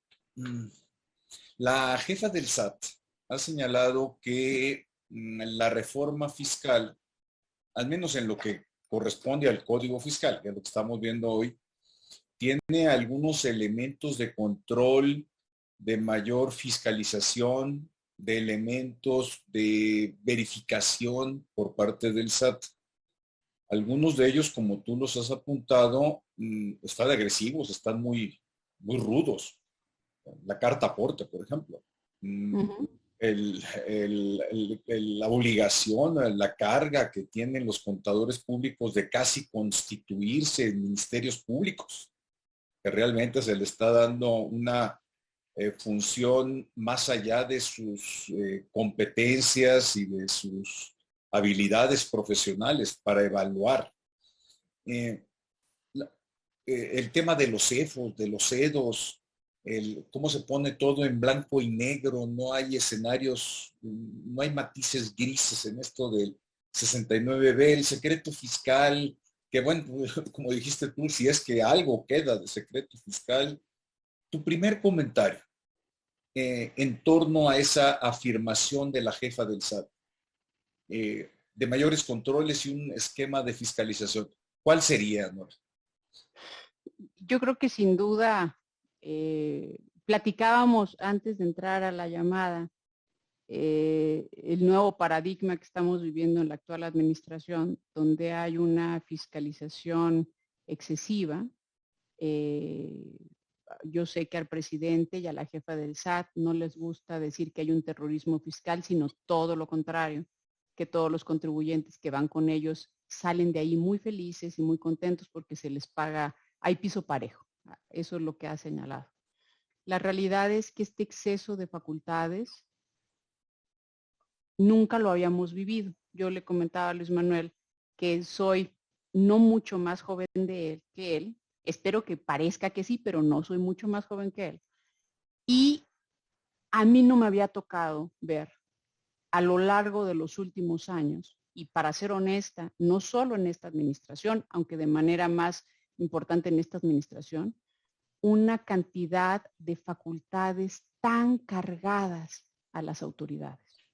la jefa del SAT ha señalado que la reforma fiscal, al menos en lo que corresponde al Código Fiscal, que es lo que estamos viendo hoy, tiene algunos elementos de control, de mayor fiscalización, de elementos de verificación por parte del SAT. Algunos de ellos, como tú los has apuntado, están agresivos, están muy, muy rudos. La carta aporte, por ejemplo. La obligación, la carga que tienen los contadores públicos de casi constituirse en ministerios públicos, que realmente se le está dando una función más allá de sus competencias y de sus habilidades profesionales para evaluar. el tema de los CEFOS, de los CEDOS, cómo se pone todo en blanco y negro, no hay escenarios, no hay matices grises en esto del 69B, el secreto fiscal, que bueno, como dijiste tú, si es que algo queda de secreto fiscal, tu primer comentario en torno a esa afirmación de la jefa del SAT, de mayores controles y un esquema de fiscalización. ¿Cuál sería, Nora? Yo creo que sin duda, platicábamos antes de entrar a la llamada, el nuevo paradigma que estamos viviendo en la actual administración, donde hay una fiscalización excesiva. Yo sé que al presidente y a la jefa del SAT no les gusta decir que hay un terrorismo fiscal, sino todo lo contrario, que todos los contribuyentes que van con ellos salen de ahí muy felices y muy contentos porque se les paga, hay piso parejo. Eso es lo que ha señalado. La realidad es que este exceso de facultades nunca lo habíamos vivido. Yo le comentaba a Luis Manuel que soy no mucho más joven de él que él. Espero que parezca que sí, pero no soy mucho más joven que él. Y a mí no me había tocado ver a lo largo de los últimos años, y para ser honesta, no solo en esta administración, aunque de manera más importante en esta administración, una cantidad de facultades tan cargadas a las autoridades.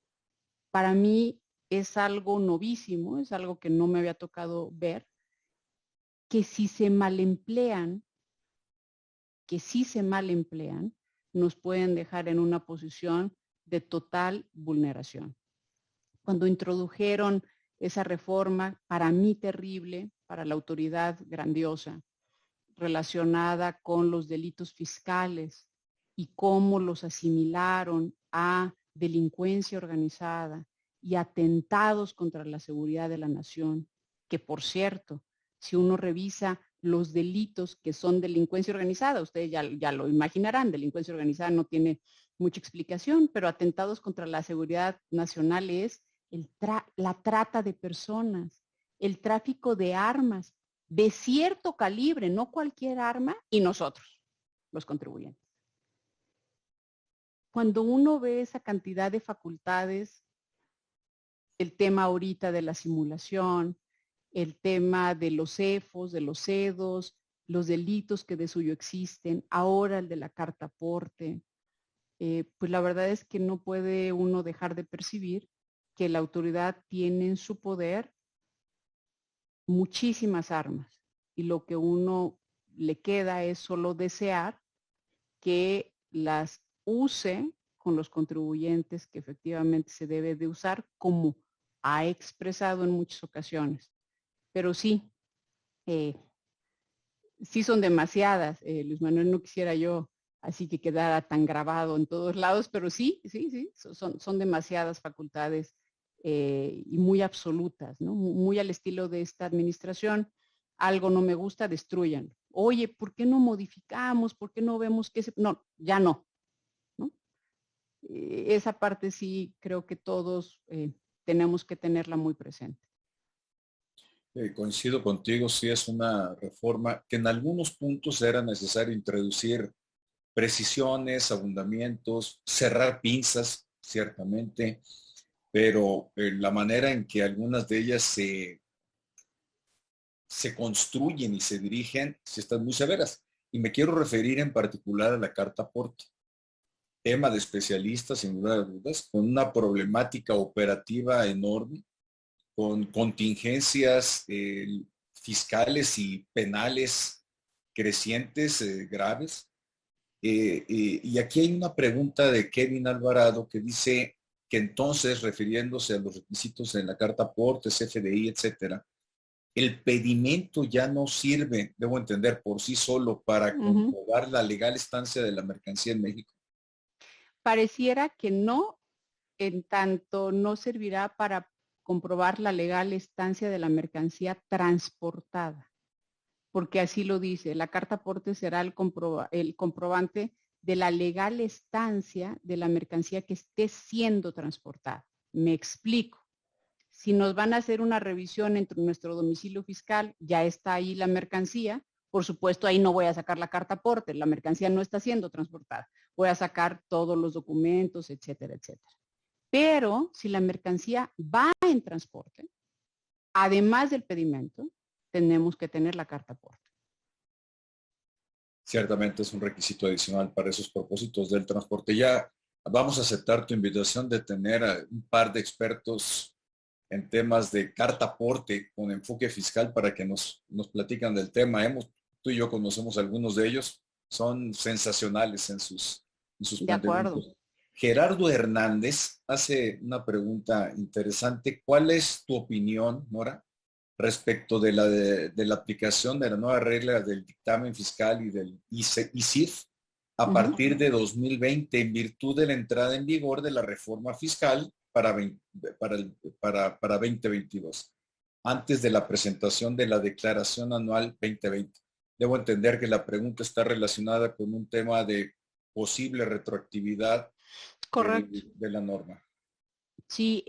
Para mí es algo novísimo, es algo que no me había tocado ver, que si se mal emplean, nos pueden dejar en una posición de total vulneración. Cuando introdujeron esa reforma, para mí terrible, para la autoridad grandiosa, relacionada con los delitos fiscales y cómo los asimilaron a delincuencia organizada y atentados contra la seguridad de la nación, que por cierto, si uno revisa los delitos que son delincuencia organizada, ustedes ya lo imaginarán, delincuencia organizada no tiene mucha explicación, pero atentados contra la seguridad nacional es la trata de personas, el tráfico de armas de cierto calibre, no cualquier arma, y nosotros, los contribuyentes. Cuando uno ve esa cantidad de facultades, el tema ahorita de la simulación, el tema de los CEFOS, de los CEDOS, los delitos que de suyo existen, ahora el de la carta aporte, pues la verdad es que no puede uno dejar de percibir que la autoridad tiene en su poder muchísimas armas y lo que uno le queda es solo desear que las use con los contribuyentes que efectivamente se debe de usar, como ha expresado en muchas ocasiones. Pero sí, sí son demasiadas. Luis Manuel, no quisiera yo así que quedara tan grabado en todos lados, pero sí, son demasiadas facultades y muy absolutas, ¿no? Muy al estilo de esta administración. Algo no me gusta, destruyan. Oye, ¿por qué no modificamos? ¿Por qué no vemos qué se...? No, ya no. Esa parte sí creo que todos tenemos que tenerla muy presente. Coincido contigo, sí es una reforma que en algunos puntos era necesario introducir precisiones, abundamientos, cerrar pinzas, ciertamente, pero la manera en que algunas de ellas se construyen y se dirigen, sí están muy severas. Y me quiero referir en particular a la carta aporte, tema de especialistas, sin lugar a dudas, con una problemática operativa enorme, con contingencias fiscales y penales crecientes, graves. Y aquí hay una pregunta de Kevin Alvarado que dice que entonces, refiriéndose a los requisitos en la carta aportes, CFDI, etcétera, el pedimento ya no sirve, debo entender, por sí solo para comprobar la legal estancia de la mercancía en México. Pareciera que no, en tanto no servirá para comprobar la legal estancia de la mercancía transportada, porque así lo dice, la carta aporte será el comprobante de la legal estancia de la mercancía que esté siendo transportada. Me explico. Si nos van a hacer una revisión entre nuestro domicilio fiscal, ya está ahí la mercancía, Por supuesto, ahí no voy a sacar la carta aporte, la mercancía no está siendo transportada. Voy a sacar todos los documentos, etcétera, etcétera. Pero si la mercancía va en transporte, además del pedimento, tenemos que tener la carta aporte. Ciertamente es un requisito adicional para esos propósitos del transporte. Ya vamos a aceptar tu invitación de tener a un par de expertos en temas de carta aporte con enfoque fiscal para que nos platican del tema. Tú y yo conocemos algunos de ellos, son sensacionales en sus De acuerdo. planteamientos. Gerardo Hernández hace una pregunta interesante. ¿Cuál es tu opinión, Nora, respecto de la aplicación de la nueva regla del dictamen fiscal y del ICIF a partir de 2020 en virtud de la entrada en vigor de la reforma fiscal para 2022, antes de la presentación de la declaración anual 2020? Debo entender que la pregunta está relacionada con un tema de posible retroactividad de la norma. Sí,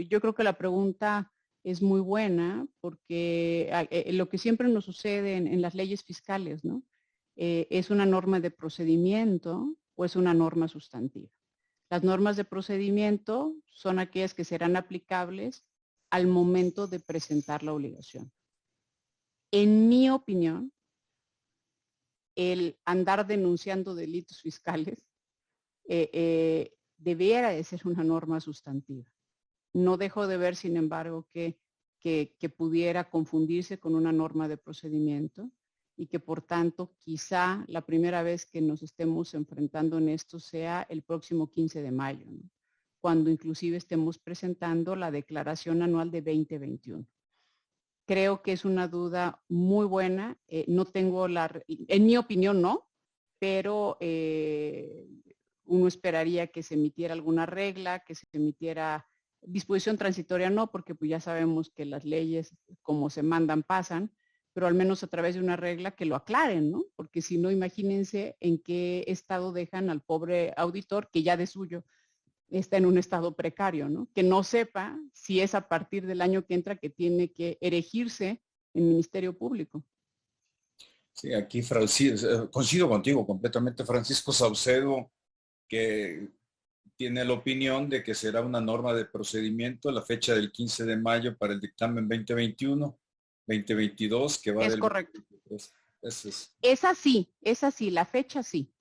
yo creo que la pregunta es muy buena porque lo que siempre nos sucede en las leyes fiscales, ¿no? ¿Es una norma de procedimiento o es una norma sustantiva? Las normas de procedimiento son aquellas que serán aplicables al momento de presentar la obligación. En mi opinión, el andar denunciando delitos fiscales debiera de ser una norma sustantiva. No dejo de ver, sin embargo, que pudiera confundirse con una norma de procedimiento y que, por tanto, quizá la primera vez que nos estemos enfrentando en esto sea el próximo 15 de mayo, ¿no? Cuando inclusive estemos presentando la declaración anual de 2021. Creo que es una duda muy buena. No tengo en mi opinión no, pero uno esperaría que se emitiera alguna regla, que se emitiera disposición transitoria, no, porque pues ya sabemos que las leyes como se mandan pasan, pero al menos a través de una regla que lo aclaren, ¿no? Porque si no, imagínense en qué estado dejan al pobre auditor que ya de suyo está en un estado precario, ¿no? Que no sepa si es a partir del año que entra que tiene que erigirse en Ministerio Público. Sí, aquí coincido contigo completamente, Francisco Saucedo, que tiene la opinión de que será una norma de procedimiento la fecha del 15 de mayo para el dictamen 2021, 2022, que va es del... correcto. 2023. Es así, la fecha sí,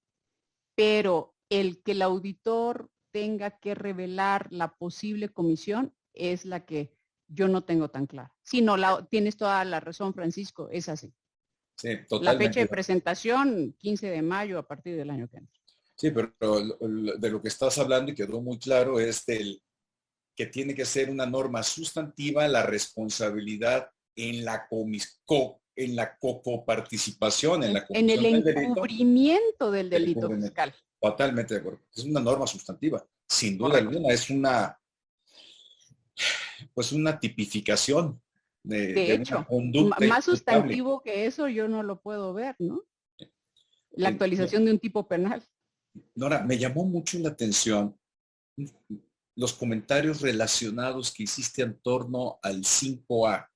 pero el que el auditor tenga que revelar la posible comisión es la que yo no tengo tan clara. Sí, no, tienes toda la razón, Francisco, es así. Sí, totalmente. La fecha de presentación, 15 de mayo a partir del año que entra. Sí, pero de lo que estás hablando y quedó muy claro es que tiene que ser una norma sustantiva la responsabilidad en la coparticipación, en el encubrimiento del delito fiscal. Totalmente de acuerdo. Es una norma sustantiva, sin duda alguna. Es una tipificación de hecho, una conducta más sustantivo que eso yo no lo puedo ver, ¿no? La actualización de un tipo penal. Nora, me llamó mucho la atención los comentarios relacionados que hiciste en torno al 5A,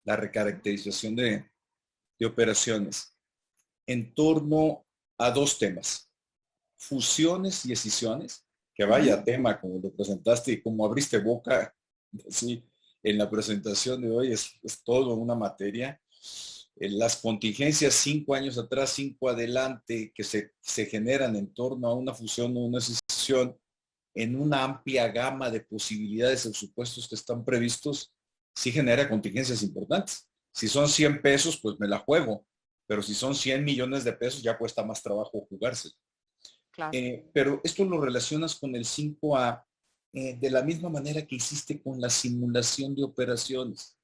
la recaracterización de operaciones, en torno a dos temas, fusiones y escisiones, que vaya tema como lo presentaste y como abriste boca, sí, en la presentación de hoy es todo una materia. Las contingencias 5 años atrás, 5 adelante, que se generan en torno a una fusión o una escisión en una amplia gama de posibilidades de supuestos que están previstos, sí genera contingencias importantes. Si son 100 pesos, pues me la juego, pero si son 100 millones de pesos, ya cuesta más trabajo jugarse. Claro. Pero esto lo relacionas con el 5A de la misma manera que hiciste con la simulación de operaciones.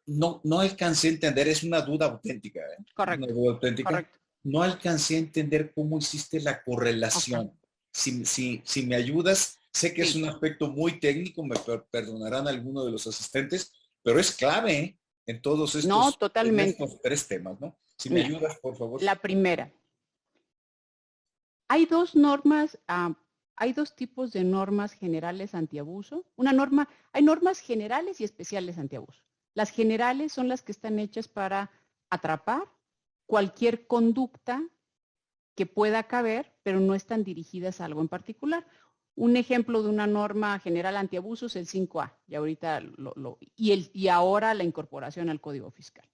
No alcancé a entender, es una duda auténtica. Correcto. Una duda auténtica. Correcto. No alcancé a entender cómo hiciste la correlación. Okay. Si me ayudas, sé que es un aspecto muy técnico, me perdonarán algunos de los asistentes, pero es clave en todos estos, totalmente. En estos 3 temas, ¿no? Si me ayudas, por favor. La primera. Hay dos normas, hay dos tipos de normas generales antiabuso. Hay normas generales y especiales antiabuso. Las generales son las que están hechas para atrapar cualquier conducta que pueda caber, pero no están dirigidas a algo en particular. Un ejemplo de una norma general antiabuso es el 5A, y ahorita y ahora la incorporación al Código Fiscal.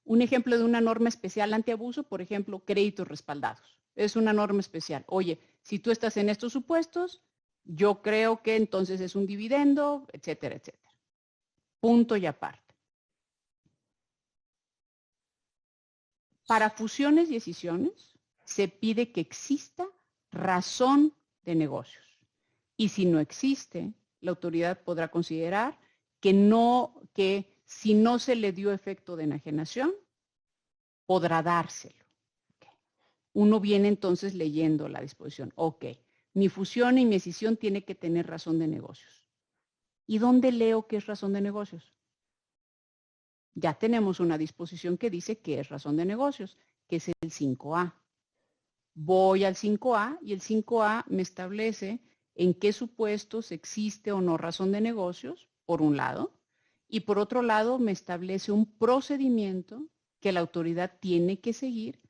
Un ejemplo de una norma especial antiabuso, por ejemplo, créditos respaldados. Es una norma especial. Oye, si tú estás en estos supuestos, yo creo que entonces es un dividendo, etcétera, etcétera. Punto y aparte. Para fusiones y escisiones se pide que exista razón de negocios. Y si no existe, la autoridad podrá considerar que si no se le dio efecto de enajenación, podrá dárselo. Okay. Uno viene entonces leyendo la disposición. Ok, mi fusión y mi escisión tiene que tener razón de negocios. ¿Y dónde leo que es razón de negocios? Ya tenemos una disposición que dice que es razón de negocios, que es el 5A. Voy al 5A y el 5A me establece en qué supuestos existe o no razón de negocios, por un lado, y por otro lado me establece un procedimiento que la autoridad tiene que seguir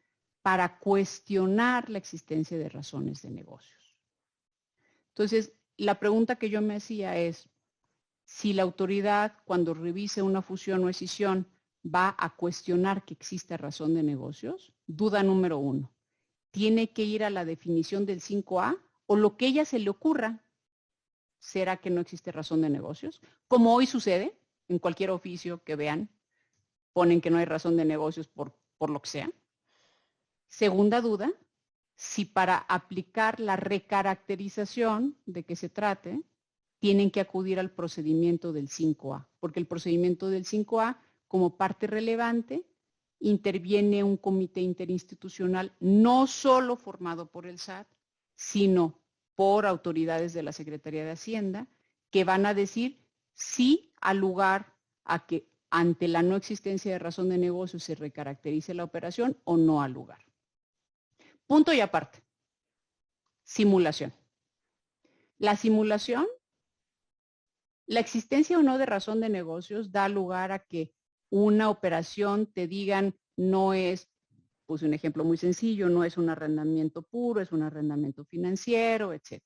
para cuestionar la existencia de razones de negocios. Entonces, la pregunta que yo me hacía es, si la autoridad, cuando revise una fusión o escisión, va a cuestionar que exista razón de negocios, duda número 1. Tiene que ir a la definición del 5A o lo que ella se le ocurra. ¿Será que no existe razón de negocios? Como hoy sucede en cualquier oficio que vean, ponen que no hay razón de negocios por lo que sea. Segunda duda, si para aplicar la recaracterización de que se trate, tienen que acudir al procedimiento del 5A, porque el procedimiento del 5A, como parte relevante, interviene un comité interinstitucional no solo formado por el SAT, sino por autoridades de la Secretaría de Hacienda, que van a decir sí al lugar a que ante la no existencia de razón de negocio se recaracterice la operación o no al lugar. Punto y aparte. Simulación. La simulación, la existencia o no de razón de negocios da lugar a que una operación te digan no es, puse un ejemplo muy sencillo, no es un arrendamiento puro, es un arrendamiento financiero, etc.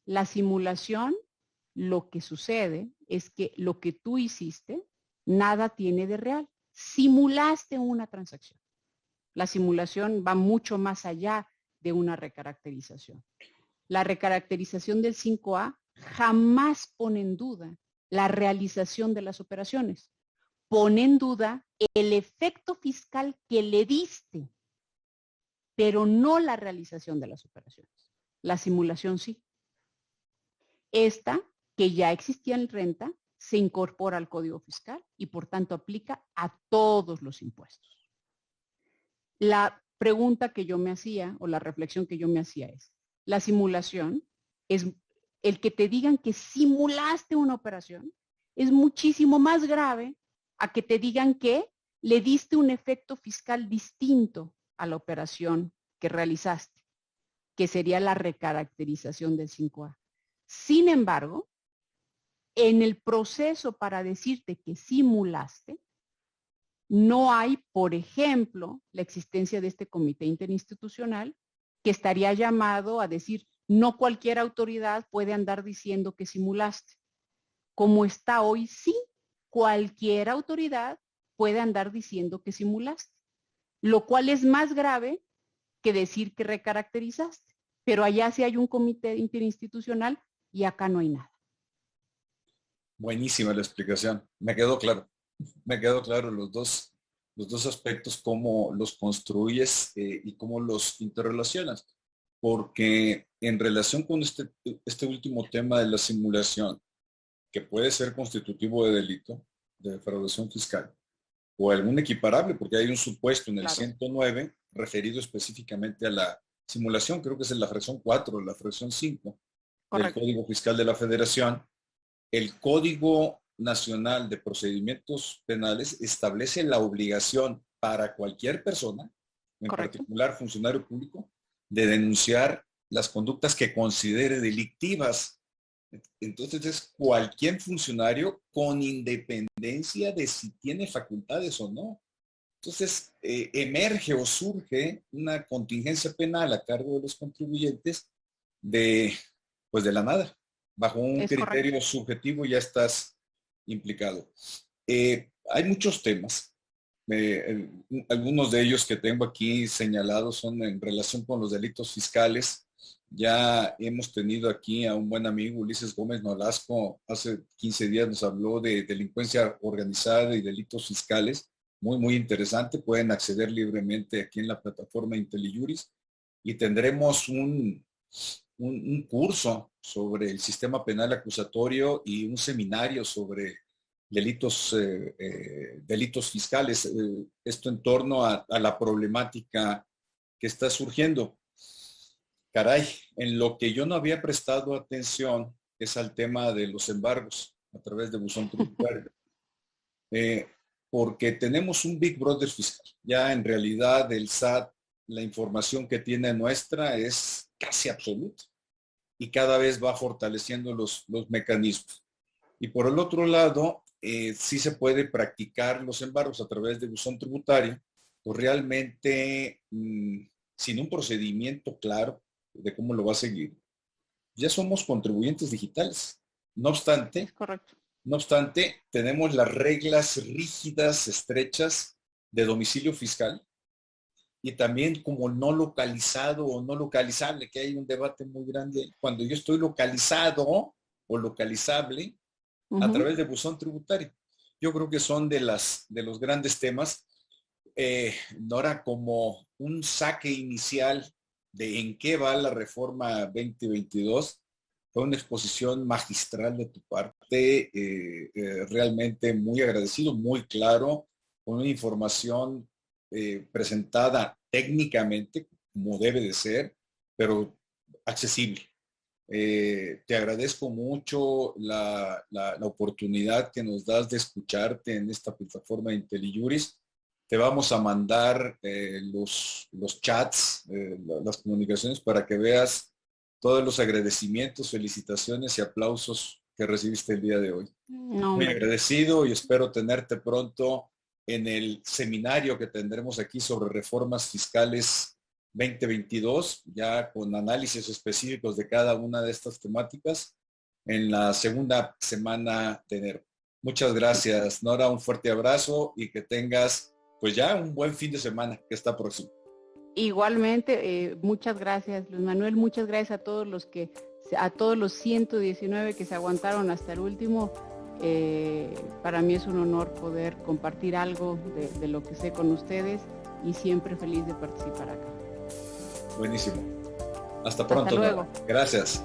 La simulación, lo que sucede es que lo que tú hiciste, nada tiene de real. Simulaste una transacción. La simulación va mucho más allá de una recaracterización. La recaracterización del 5A jamás pone en duda la realización de las operaciones. Pone en duda el efecto fiscal que le diste, pero no la realización de las operaciones. La simulación sí. Esta, que ya existía en renta, se incorpora al Código Fiscal y por tanto aplica a todos los impuestos. La pregunta que yo me hacía o la reflexión que yo me hacía es, la simulación es el que te digan que simulaste una operación es muchísimo más grave a que te digan que le diste un efecto fiscal distinto a la operación que realizaste, que sería la recaracterización del 5A. Sin embargo, en el proceso para decirte que simulaste, no hay, por ejemplo, la existencia de este comité interinstitucional que estaría llamado a decir, no cualquier autoridad puede andar diciendo que simulaste. Como está hoy, sí, cualquier autoridad puede andar diciendo que simulaste, lo cual es más grave que decir que recaracterizaste. Pero allá sí hay un comité interinstitucional y acá no hay nada. Buenísima la explicación. Me quedó claro. Me quedó claro los dos aspectos, cómo los construyes y cómo los interrelacionas. Porque en relación con este último tema de la simulación, que puede ser constitutivo de delito, de defraudación fiscal, o algún equiparable, porque hay un supuesto en el 109 referido específicamente a la simulación, creo que es en la fracción 4, la fracción 5 del Código Fiscal de la Federación. El Código Nacional de Procedimientos Penales establece la obligación para cualquier persona, en particular funcionario público, de denunciar las conductas que considere delictivas Entonces es cualquier funcionario con independencia de si tiene facultades o no. Entonces emerge o surge una contingencia penal a cargo de los contribuyentes de, pues de la nada. Bajo un Es correcto. criterio subjetivo ya estás implicado. Hay muchos temas. Algunos de ellos que tengo aquí señalados son en relación con los delitos fiscales. Ya hemos tenido aquí a un buen amigo, Ulises Gómez Nolasco, hace 15 días nos habló de delincuencia organizada y delitos fiscales. Muy, muy interesante. Pueden acceder libremente aquí en la plataforma IntelliJuris y tendremos un curso sobre el sistema penal acusatorio y un seminario sobre delitos fiscales, esto en torno a la problemática que está surgiendo. Caray, en lo que yo no había prestado atención es al tema de los embargos a través de buzón tributario, porque tenemos un Big Brother fiscal. Ya en realidad el SAT, la información que tiene nuestra es casi absoluta y cada vez va fortaleciendo los mecanismos. Y por el otro lado, sí se puede practicar los embargos a través de buzón tributario, pues realmente sin un procedimiento claro de cómo lo va a seguir, ya somos contribuyentes digitales. No obstante, Es correcto. no obstante, tenemos las reglas rígidas, estrechas de domicilio fiscal y también como no localizado o no localizable, que hay un debate muy grande. Cuando yo estoy localizado o localizable, a través de buzón tributario. Yo creo que son de los grandes temas. Nora, como un saque inicial de en qué va la reforma 2022, fue una exposición magistral de tu parte, realmente muy agradecido, muy claro, con una información presentada técnicamente, como debe de ser, pero accesible. Te agradezco mucho la oportunidad que nos das de escucharte en esta plataforma de IntelliJuris. Te vamos a mandar los chats, las comunicaciones para que veas todos los agradecimientos, felicitaciones y aplausos que recibiste el día de hoy. No, Muy hombre. agradecido y espero tenerte pronto en el seminario que tendremos aquí sobre reformas fiscales 2022, ya con análisis específicos de cada una de estas temáticas en la segunda semana de enero. Muchas gracias, Nora, un fuerte abrazo y que tengas pues ya un buen fin de semana que está próximo. Igualmente, muchas gracias, Luis Manuel, muchas gracias a todos los 119 que se aguantaron hasta el último. Para mí es un honor poder compartir algo de lo que sé con ustedes y siempre feliz de participar acá. Buenísimo. Hasta pronto. Hasta luego. Gracias.